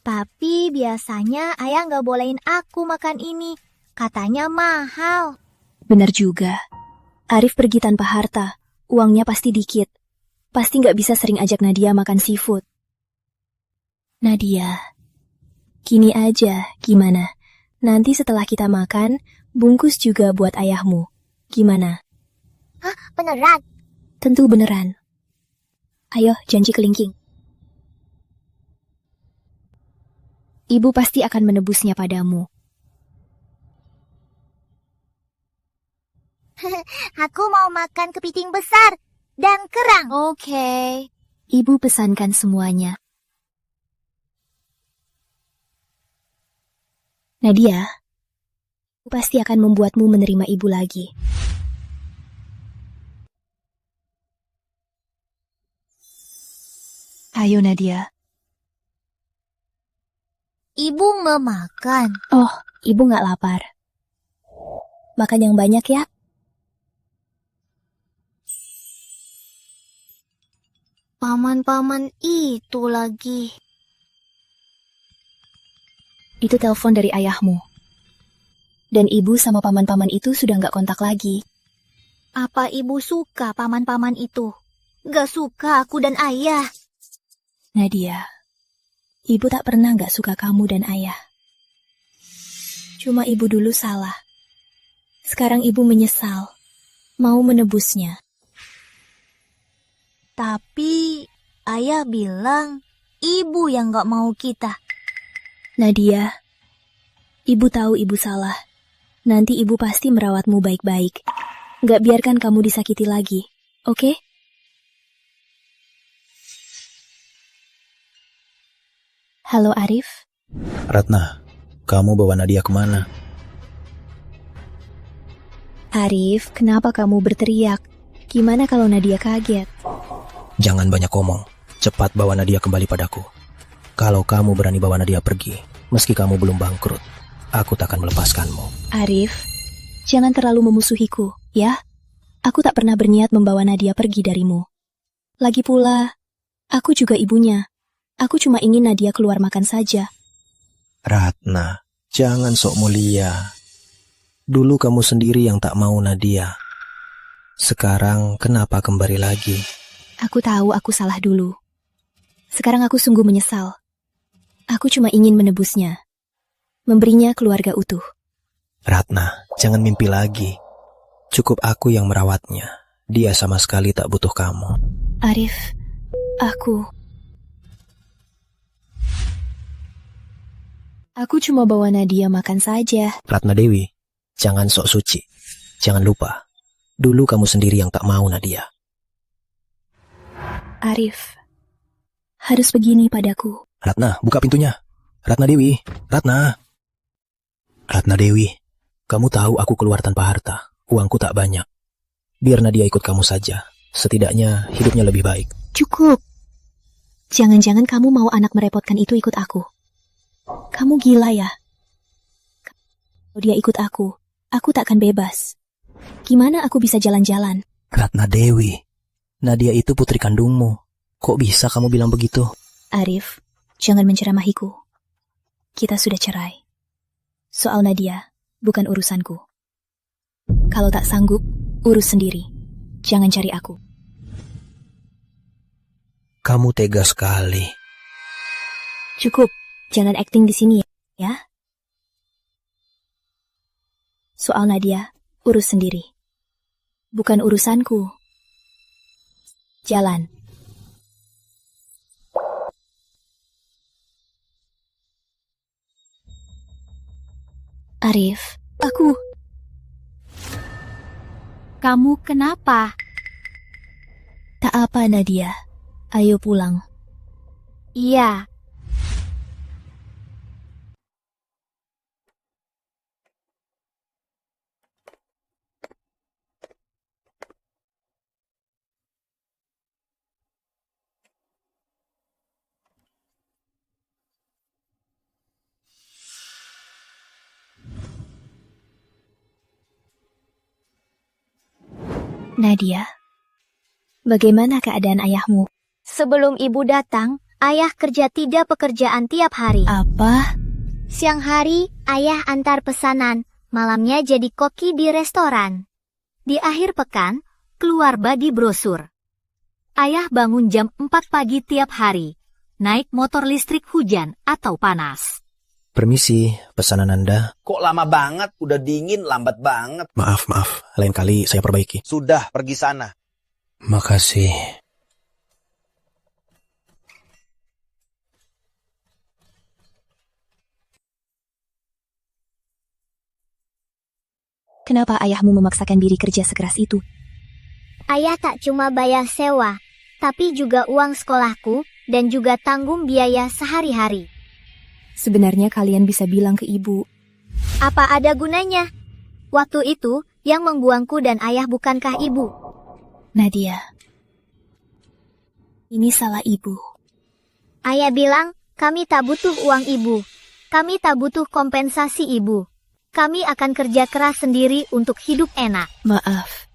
Tapi biasanya ayah nggak bolehin aku makan ini. Katanya mahal. Benar juga. Arif pergi tanpa harta. Uangnya pasti dikit. Pasti nggak bisa sering ajak Nadia makan seafood. Nadia, gini aja, gimana? Nanti setelah kita makan, bungkus juga buat ayahmu. Gimana? Hah, beneran? Tentu beneran. Ayo, janji kelingking. Ibu pasti akan menebusnya padamu. Aku mau makan kepiting besar dan kerang. Oke. Ibu pesankan semuanya. Nadia, pasti akan membuatmu menerima ibu lagi. Ayo Nadia. Ibu mau makan. Oh, ibu nggak lapar. Makan yang banyak ya. Paman-paman itu lagi. Itu telepon dari ayahmu. Dan ibu sama paman-paman itu sudah nggak kontak lagi. Apa ibu suka paman-paman itu? Gak suka aku dan ayah. Nadia, ibu tak pernah nggak suka kamu dan ayah. Cuma ibu dulu salah. Sekarang ibu menyesal. Mau menebusnya. Tapi ayah bilang ibu yang gak mau kita. Nadia, ibu tahu ibu salah. Nanti ibu pasti merawatmu baik-baik. Gak biarkan kamu disakiti lagi, oke? Halo Arif. Ratna, kamu bawa Nadia kemana? Arif, kenapa kamu berteriak? Gimana kalau Nadia kaget? Jangan banyak ngomong. Cepat bawa Nadia kembali padaku. Kalau kamu berani bawa Nadia pergi, meski kamu belum bangkrut, aku takkan melepaskanmu. Arif, jangan terlalu memusuhiku, ya? Aku tak pernah berniat membawa Nadia pergi darimu. Lagi pula, aku juga ibunya. Aku cuma ingin Nadia keluar makan saja. Ratna, jangan sok mulia. Dulu kamu sendiri yang tak mau Nadia. Sekarang kenapa kembali lagi? Aku tahu aku salah dulu. Sekarang aku sungguh menyesal. Aku cuma ingin menebusnya. Memberinya keluarga utuh. Ratna, jangan mimpi lagi. Cukup aku yang merawatnya. Dia sama sekali tak butuh kamu. Arif, Aku cuma bawa Nadia makan saja. Ratna Dewi, jangan sok suci. Jangan lupa, dulu kamu sendiri yang tak mau Nadia. Arif, harus begini padaku. Ratna, buka pintunya. Ratna Dewi, Ratna. Ratna Dewi, kamu tahu aku keluar tanpa harta. Uangku tak banyak. Biar Nadia ikut kamu saja. Setidaknya hidupnya lebih baik. Cukup. Jangan-jangan kamu mau anak merepotkan itu ikut aku. Kamu gila ya? Kalau dia ikut aku takkan bebas. Gimana aku bisa jalan-jalan? Ratna Dewi, Nadia itu putri kandungmu. Kok bisa kamu bilang begitu? Arif, jangan menceramahiku. Kita sudah cerai. Soal Nadia, bukan urusanku. Kalau tak sanggup, urus sendiri. Jangan cari aku. Kamu tega sekali. Cukup, jangan akting di sini ya. Soal Nadia, urus sendiri. Bukan urusanku. Jalan. Arif, Kamu kenapa? tak apa Nadia. Ayo pulang. Iya. Nadia, bagaimana keadaan ayahmu? Sebelum ibu datang, ayah kerja 3 pekerjaan tiap hari. Apa? Siang hari, ayah antar pesanan. Malamnya jadi koki di restoran. Di akhir pekan, keluar bagi brosur. Ayah bangun jam 4 pagi tiap hari. Naik motor listrik hujan atau panas. Permisi, pesanan Anda. Kok lama banget? Udah dingin, lambat banget. Maaf. Lain kali saya perbaiki. Sudah, pergi sana. Makasih. Kenapa ayahmu memaksakan diri kerja sekeras itu? Ayah tak cuma bayar sewa, tapi juga uang sekolahku, dan juga tanggung biaya sehari-hari. Sebenarnya kalian bisa bilang ke ibu. Apa ada gunanya? Waktu itu, yang membuangku dan ayah bukankah ibu? Nadia, ini salah ibu. Ayah bilang, kami tak butuh uang ibu. Kami tak butuh kompensasi ibu. Kami akan kerja keras sendiri untuk hidup enak. Maaf.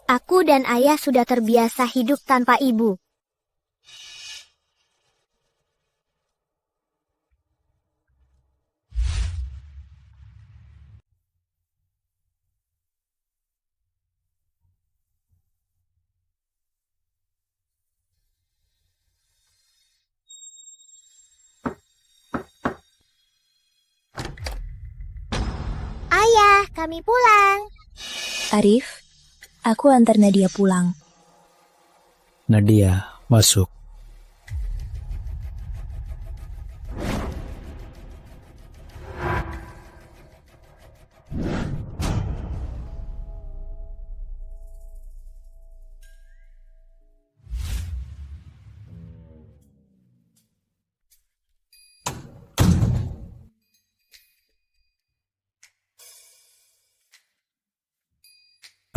Aku dan ayah sudah terbiasa hidup tanpa ibu. Ayah, kami pulang. Arif, aku antar Nadia pulang. Nadia, masuk.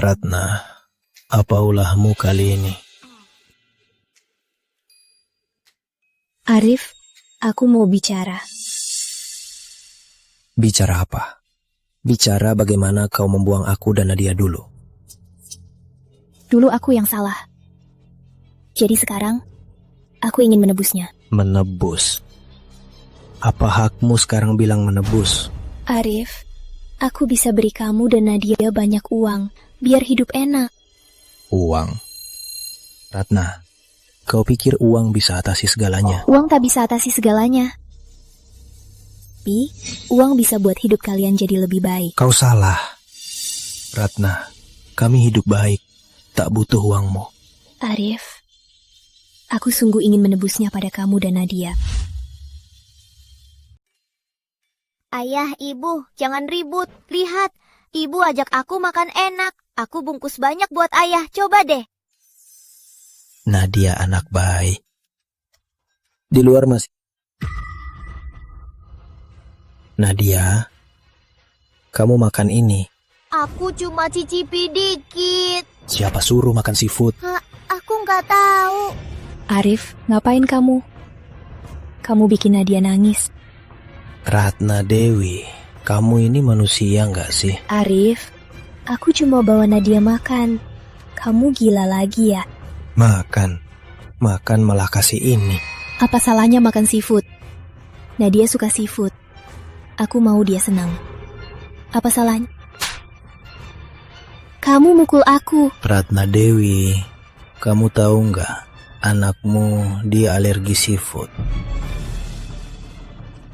Ratna, apa ulahmu kali ini? Arif, aku mau bicara. Bicara apa? Bicara bagaimana kau membuang aku dan Nadia dulu. Dulu aku yang salah. Jadi sekarang, aku ingin menebusnya. Menebus? Apa hakmu sekarang bilang menebus? Arif, aku bisa beri kamu dan Nadia banyak uang, biar hidup enak. Uang? Ratna, kau pikir uang bisa atasi segalanya? Uang tak bisa atasi segalanya. Tapi, uang bisa buat hidup kalian jadi lebih baik. Kau salah. Ratna, kami hidup baik, tak butuh uangmu. Arif, aku sungguh ingin menebusnya pada kamu dan Nadia. Ayah, ibu, jangan ribut. Lihat, ibu ajak aku makan enak. Aku bungkus banyak buat ayah, coba deh. Nadia anak baik. Di luar masih... Nadia, kamu makan ini. Aku cuma cicipi dikit. Siapa suruh makan seafood? Aku nggak tahu. Arif, ngapain kamu? Kamu bikin Nadia nangis. Ratna Dewi, kamu ini manusia nggak sih? Arif, aku cuma bawa Nadia makan. Kamu gila lagi ya? Makan malah kasih ini. Apa salahnya makan seafood? Nadia suka seafood. Aku mau dia senang. Apa salahnya? Kamu mukul aku. Ratna Dewi, kamu tahu nggak? Anakmu dia alergi seafood.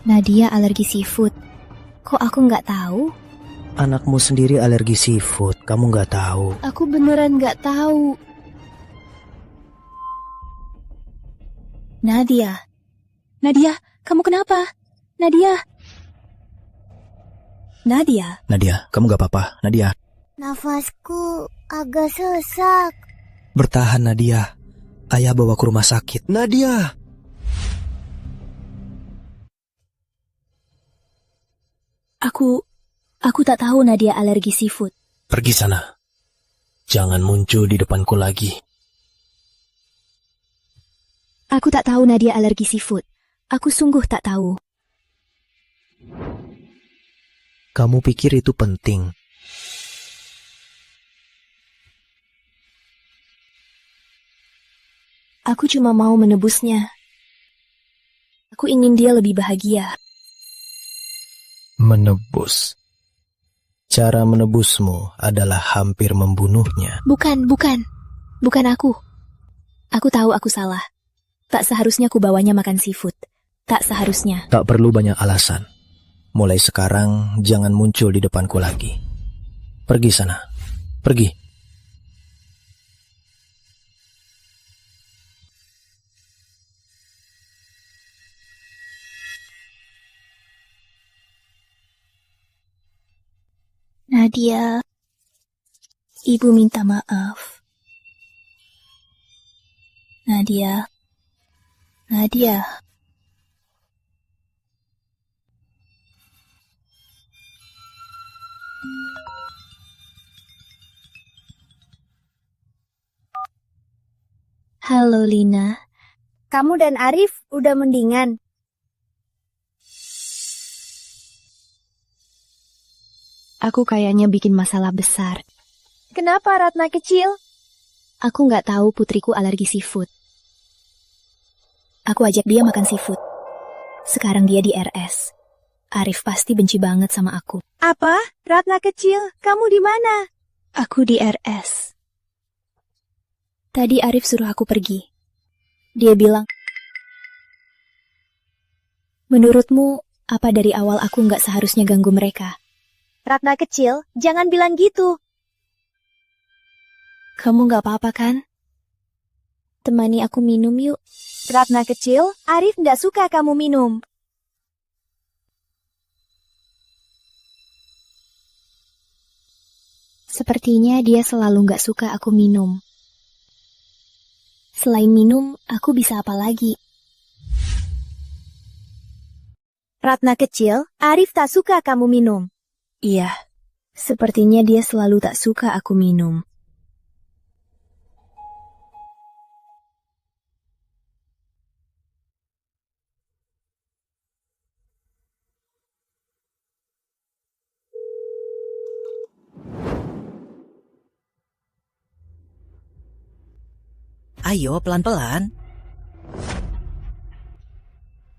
Nadia alergi seafood. Kok aku nggak tahu? Anakmu sendiri alergi seafood, kamu nggak tahu? Aku beneran nggak tahu. Nadia, kamu kenapa? Nadia, kamu nggak apa-apa, Nadia. Nafasku agak sesak. Bertahan, Nadia. Ayah bawa ke rumah sakit. Nadia! Aku tak tahu Nadia alergi seafood. Pergi sana. Jangan muncul di depanku lagi. Aku tak tahu Nadia alergi seafood. Aku sungguh tak tahu. Kamu pikir itu penting? Aku cuma mau menebusnya. Aku ingin dia lebih bahagia. Menebus. Cara menebusmu adalah hampir membunuhnya. Bukan aku. Aku tahu aku salah. Tak seharusnya ku bawanya makan seafood. Tak seharusnya. Tak perlu banyak alasan. Mulai sekarang jangan muncul di depanku lagi. Pergi sana. Pergi. Nadia, ibu minta maaf. Nadia. Halo Lina. Kamu dan Arif udah mendingan? Aku kayaknya bikin masalah besar. Kenapa, Ratna kecil? Aku nggak tahu putriku alergi seafood. Aku ajak dia makan seafood. Sekarang dia di RS. Arif pasti benci banget sama aku. Apa? Ratna kecil, kamu di mana? Aku di RS. Tadi Arif suruh aku pergi. Dia bilang, menurutmu, apa dari awal aku nggak seharusnya ganggu mereka? Ratna kecil, jangan bilang gitu. Kamu nggak apa-apa kan? Temani aku minum yuk. Ratna kecil, Arif nggak suka kamu minum. Sepertinya dia selalu nggak suka aku minum. Selain minum, aku bisa apa lagi? Ratna kecil, Arif tak suka kamu minum. Iya, sepertinya dia selalu tak suka aku minum. Ayo, pelan-pelan.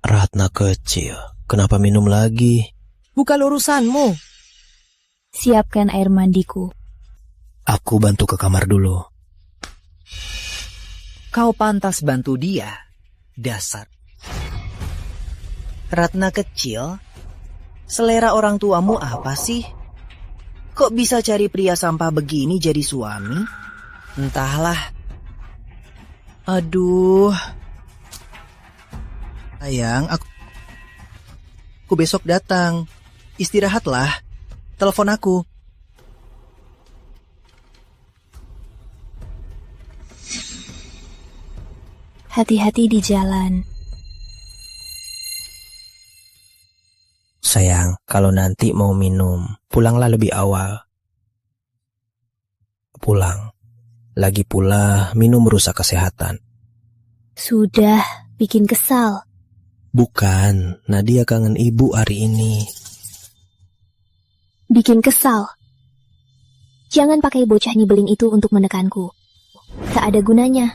Ratna kecil, kenapa minum lagi? Bukan urusanmu. Siapkan air mandiku. Aku bantu ke kamar dulu. Kau pantas bantu dia. Dasar. Ratna kecil, selera orang tuamu apa sih? Kok bisa cari pria sampah begini jadi suami? Entahlah. Aduh. Sayang, aku besok datang. Istirahatlah. Telepon aku. Hati-hati di jalan. Sayang, kalau nanti mau minum, pulanglah lebih awal. Pulang. Lagi pula, minum merusak kesehatan. Sudah, bikin kesal. Bukan, Nadia kangen ibu hari ini. Bikin kesal. Jangan pakai bocah nyebelin itu untuk menekanku. Tak ada gunanya.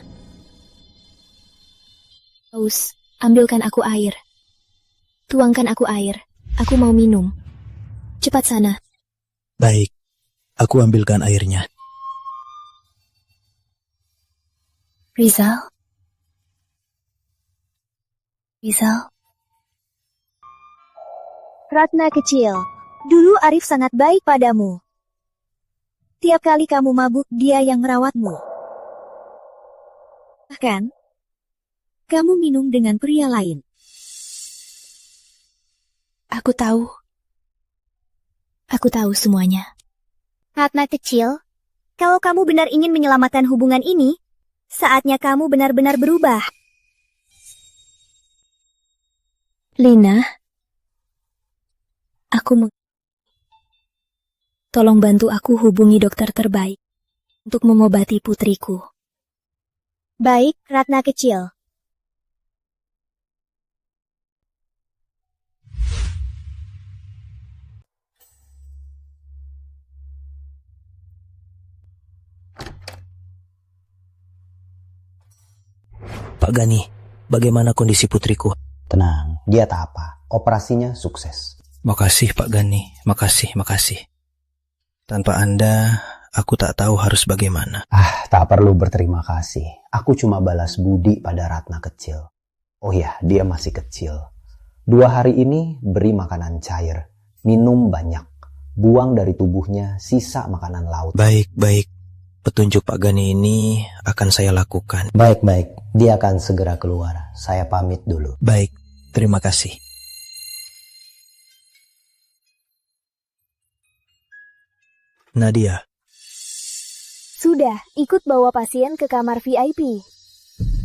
Haus, ambilkan aku air. Tuangkan aku air. Aku mau minum. Cepat sana. Baik, aku ambilkan airnya. Rizal? Rizal? Ratna kecil, dulu Arif sangat baik padamu. Tiap kali kamu mabuk, dia yang merawatmu. Bahkan, kamu minum dengan pria lain. Aku tahu. Aku tahu semuanya. Ratna kecil, kalau kamu benar ingin menyelamatkan hubungan ini, saatnya kamu benar-benar berubah. Lina, tolong bantu aku hubungi dokter terbaik untuk mengobati putriku. Baik, Ratna kecil. Pak Gani, bagaimana kondisi putriku? Tenang, dia tak apa. Operasinya sukses. Makasih Pak Gani, makasih. Tanpa Anda, aku tak tahu harus bagaimana. Tak perlu berterima kasih. Aku cuma balas budi pada Ratna kecil. Oh ya, dia masih kecil. 2 hari ini beri makanan cair, minum banyak, buang dari tubuhnya sisa makanan laut. Baik. Petunjuk Pak Gani ini akan saya lakukan. Baik. Dia akan segera keluar. Saya pamit dulu. Baik, terima kasih. Nadia. Sudah, ikut bawa pasien ke kamar VIP.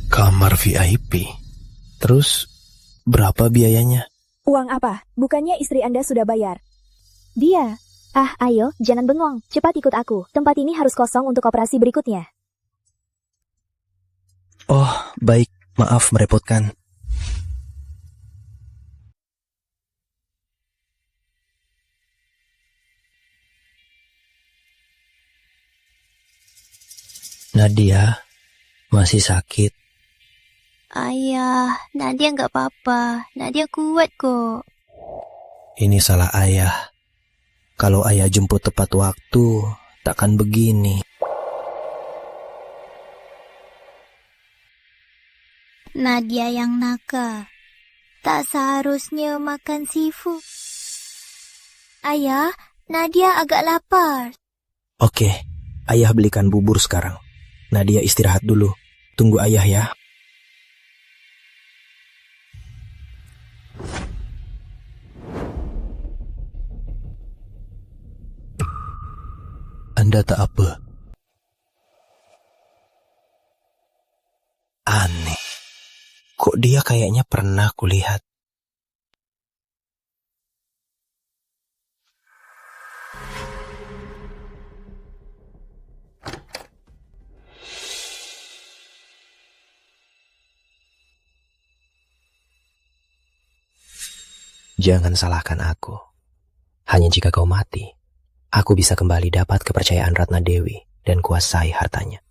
Kamar VIP? Terus, berapa biayanya? Uang apa? Bukannya istri Anda sudah bayar? Dia. Ayo, jangan bengong. Cepat ikut aku. Tempat ini harus kosong untuk operasi berikutnya. Oh, baik. Maaf merepotkan. Nadia, masih sakit? Ayah, Nadia nggak apa-apa. Nadia kuat kok. Ini salah ayah. Kalau ayah jemput tepat waktu, takkan begini. Nadia yang nakal. Tak seharusnya makan seafood. Ayah, Nadia agak lapar. Oke, ayah belikan bubur sekarang. Nadia istirahat dulu. Tunggu ayah ya. Anda tak apa? Aneh. Kok dia kayaknya pernah kulihat? Jangan salahkan aku. Hanya jika kau mati, aku bisa kembali dapat kepercayaan Ratna Dewi dan kuasai hartanya.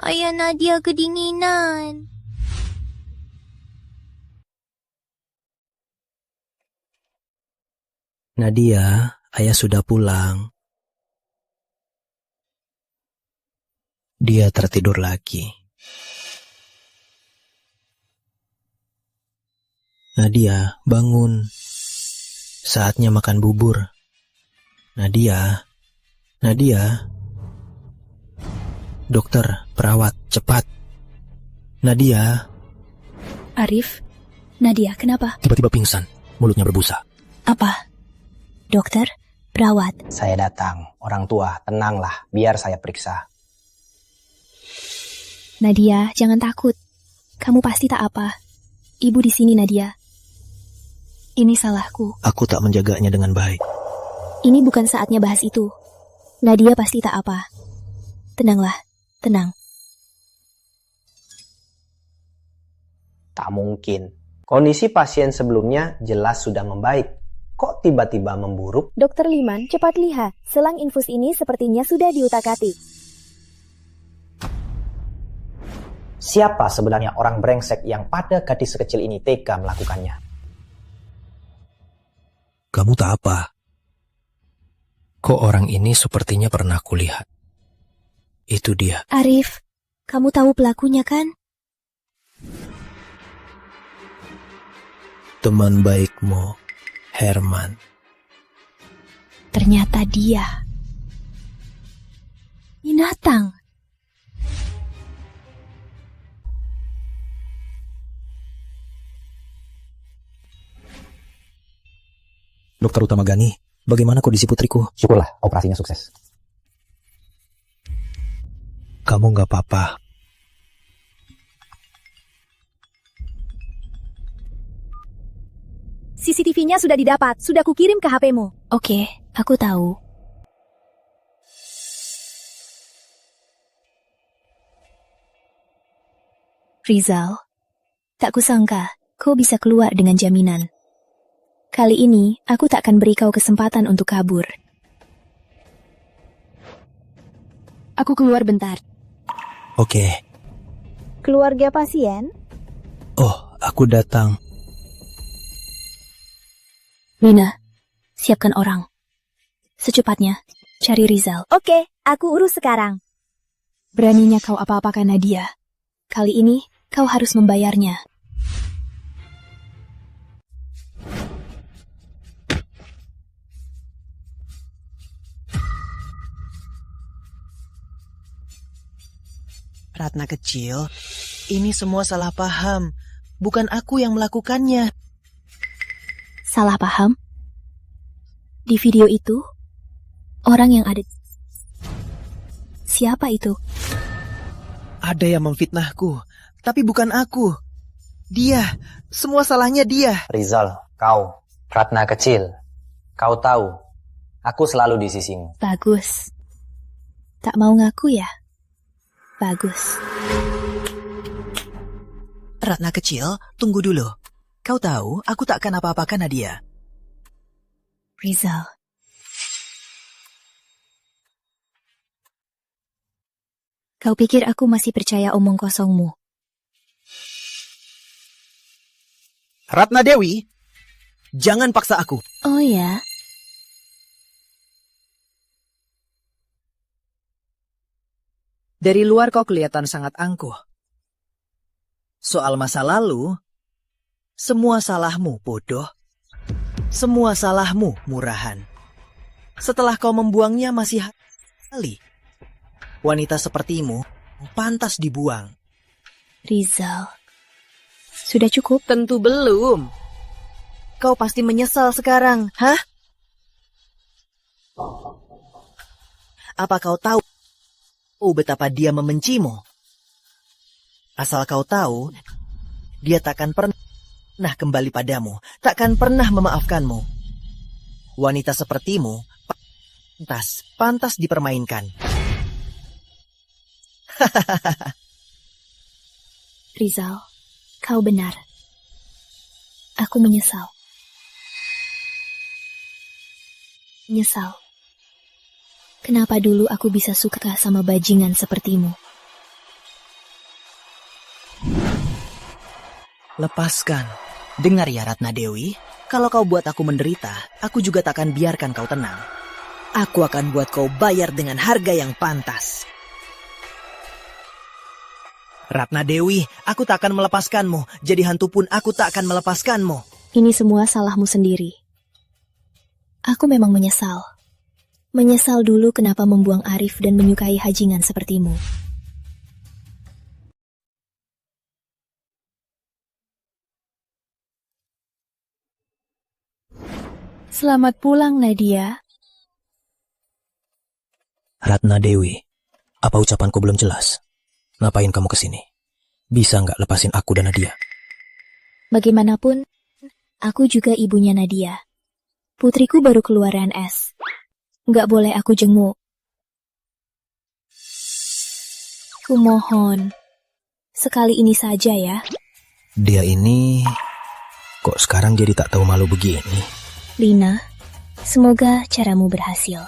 Ayah Nadia kedinginan. Nadia, ayah sudah pulang. Dia tertidur lagi. Nadia, bangun. Saatnya makan bubur. Nadia. Dokter, perawat, cepat. Nadia. Arif, Nadia, kenapa? Tiba-tiba pingsan, mulutnya berbusa. Apa? Dokter, perawat. Saya datang. Orang tua, tenanglah. Biar saya periksa. Nadia, jangan takut. Kamu pasti tak apa. Ibu di sini, Nadia. Ini salahku. Aku tak menjaganya dengan baik. Ini bukan saatnya bahas itu. Nadia pasti tak apa. Tenanglah, tenang. Tak mungkin. Kondisi pasien sebelumnya jelas sudah membaik. Kok tiba-tiba memburuk? Dokter Liman, cepat lihat. Selang infus ini sepertinya sudah diutak-atik. Siapa sebenarnya orang brengsek yang pada gadis sekecil ini tega melakukannya? Kamu tak apa. Kok orang ini sepertinya pernah kulihat. Itu dia. Arif, kamu tahu pelakunya kan? Teman baikmu, Herman. Ternyata dia. Binatang. Dokter Utama Gani, bagaimana kondisi putriku? Syukurlah, operasinya sukses. Kamu gak apa-apa. CCTV-nya sudah didapat, sudah kukirim ke HP-mu. Oke, aku tahu. Rizal, tak kusangka kau bisa keluar dengan jaminan. Kali ini, aku tak akan beri kau kesempatan untuk kabur. Aku keluar bentar. Oke. Keluarga pasien? Oh, aku datang. Mina, siapkan orang. Secepatnya, cari Rizal. Oke, aku urus sekarang. Beraninya kau apa-apakan Nadia. Kali ini, kau harus membayarnya. Ratna kecil, ini semua salah paham. Bukan aku yang melakukannya. Salah paham? Di video itu, orang yang ada... Siapa itu? Ada yang memfitnahku, tapi bukan aku. Dia, semua salahnya dia. Rizal, kau, Ratna kecil. Kau tahu, aku selalu di sisimu. Bagus. Tak mau ngaku ya? Bagus. Ratna kecil, tunggu dulu. Kau tahu, aku tak akan apa-apakan Nadia. Rizal. Kau pikir aku masih percaya omong kosongmu? Ratna Dewi, jangan paksa aku. Oh ya? Dari luar kau kelihatan sangat angkuh. Soal masa lalu, semua salahmu, bodoh. Semua salahmu, murahan. Setelah kau membuangnya masih kali. Wanita sepertimu pantas dibuang. Rizal, sudah cukup? Tentu belum. Kau pasti menyesal sekarang, hah? Apa kau tahu betapa dia membencimu? Asal kau tahu, dia takkan pernah kembali padamu, takkan pernah memaafkanmu. Wanita sepertimu pantas dipermainkan. Rizal, kau benar. Aku menyesal. Menyesal. Kenapa dulu aku bisa suka sama bajingan sepertimu? Lepaskan. Dengar ya Ratna Dewi, kalau kau buat aku menderita, aku juga tak akan biarkan kau tenang. Aku akan buat kau bayar dengan harga yang pantas. Ratna Dewi, aku tak akan melepaskanmu. Jadi hantu pun aku tak akan melepaskanmu. Ini semua salahmu sendiri. Aku memang menyesal. Menyesal dulu kenapa membuang Arif dan menyukai hajingan sepertimu. Selamat pulang, Nadia. Ratna Dewi, apa ucapanku belum jelas? Ngapain kamu kesini? Bisa nggak lepasin aku dan Nadia? Bagaimanapun, aku juga ibunya Nadia. Putriku baru keluar NS. Nggak boleh aku jenguk. Kumohon, sekali ini saja ya. Dia ini, kok sekarang jadi tak tahu malu begini? Lina, semoga caramu berhasil.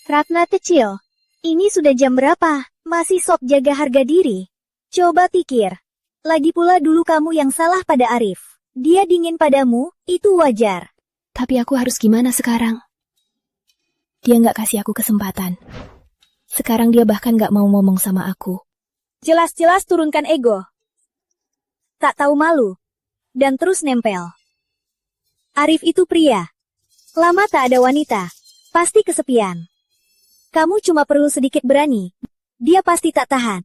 Ratna kecil, ini sudah jam berapa? Masih sok jaga harga diri? Coba pikir. Lagi pula dulu kamu yang salah pada Arif. Dia dingin padamu, itu wajar. Tapi aku harus gimana sekarang? Dia nggak kasih aku kesempatan. Sekarang dia bahkan nggak mau ngomong sama aku. Jelas-jelas turunkan ego. Tak tahu malu. Dan terus nempel. Arif itu pria. Lama tak ada wanita. Pasti kesepian. Kamu cuma perlu sedikit berani. Dia pasti tak tahan.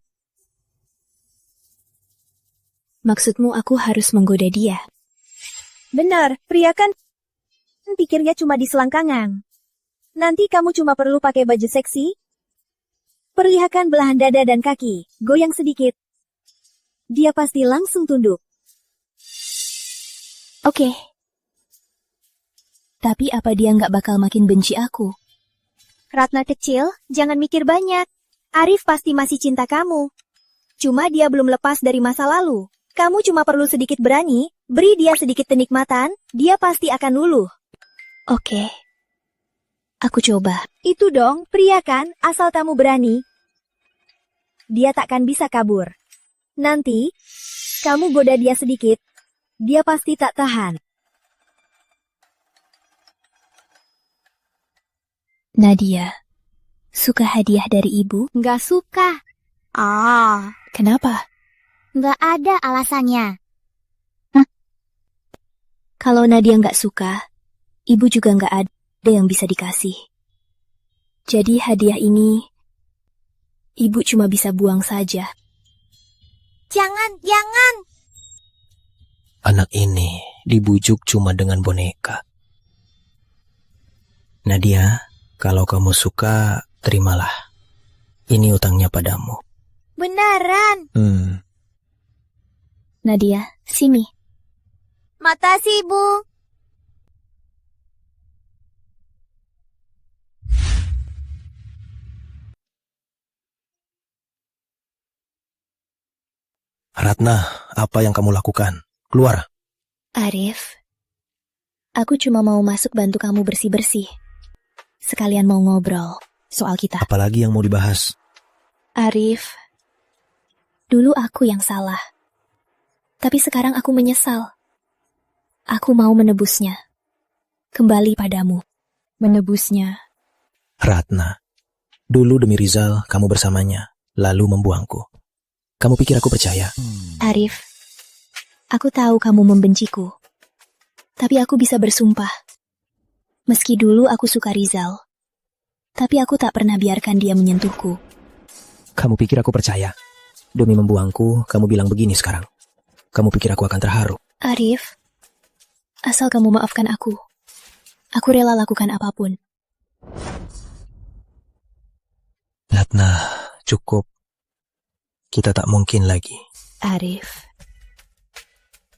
Maksudmu aku harus menggoda dia? Benar, pria kan pikirnya cuma di selangkangan. Nanti kamu cuma perlu pakai baju seksi. Perlihatkan belahan dada dan kaki, goyang sedikit. Dia pasti langsung tunduk. Oke. Tapi apa dia nggak bakal makin benci aku? Ratna kecil, jangan mikir banyak. Arif pasti masih cinta kamu. Cuma dia belum lepas dari masa lalu. Kamu cuma perlu sedikit berani, beri dia sedikit kenikmatan, dia pasti akan luluh. Oke. Aku coba. Itu dong, pria kan, asal kamu berani. Dia takkan bisa kabur. Nanti, kamu goda dia sedikit, dia pasti tak tahan. Nadia, suka hadiah dari ibu? Nggak suka. Kenapa? Nggak ada alasannya. Kalau Nadia nggak suka, ibu juga nggak ada yang bisa dikasih. Jadi hadiah ini, ibu cuma bisa buang saja. Jangan, jangan. Anak ini dibujuk cuma dengan boneka. Nadia, kalau kamu suka, terimalah. Ini utangnya padamu. Beneran. Nadia, sini. Makasih, Bu. Ratna, apa yang kamu lakukan? Keluar. Arif, aku cuma mau masuk bantu kamu bersih-bersih. Sekalian mau ngobrol soal kita. Apalagi yang mau dibahas? Arif, dulu aku yang salah. Tapi sekarang aku menyesal. Aku mau menebusnya. Kembali padamu. Menebusnya. Ratna, dulu demi Rizal kamu bersamanya, lalu membuangku. Kamu pikir aku percaya? Arif, aku tahu kamu membenciku. Tapi aku bisa bersumpah. Meski dulu aku suka Rizal, tapi aku tak pernah biarkan dia menyentuhku. Kamu pikir aku percaya? Demi membuangku, kamu bilang begini sekarang. Kamu pikir aku akan terharu? Arif, asal kamu maafkan aku. Aku rela lakukan apapun. Ratna, cukup. Kita tak mungkin lagi. Arif,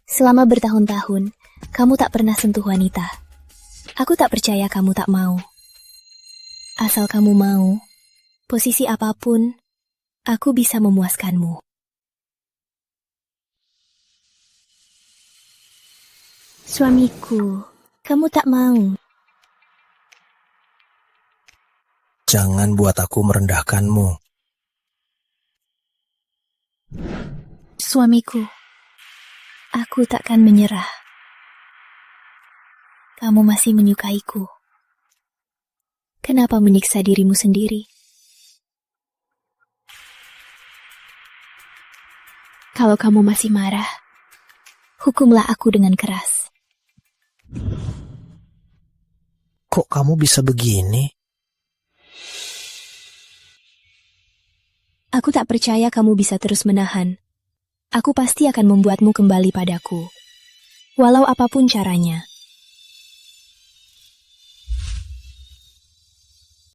selama bertahun-tahun, kamu tak pernah sentuh wanita. Aku tak percaya kamu tak mau. Asal kamu mau, posisi apapun, aku bisa memuaskanmu. Suamiku, kamu tak mau. Jangan buat aku merendahkanmu. Suamiku, Aku takkan menyerah. Kamu masih menyukaiku. Kenapa menyiksa dirimu sendiri? Kalau kamu masih marah, hukumlah aku dengan keras. Kok kamu bisa begini? Aku tak percaya kamu bisa terus menahan. Aku pasti akan membuatmu kembali padaku. Walau apapun caranya.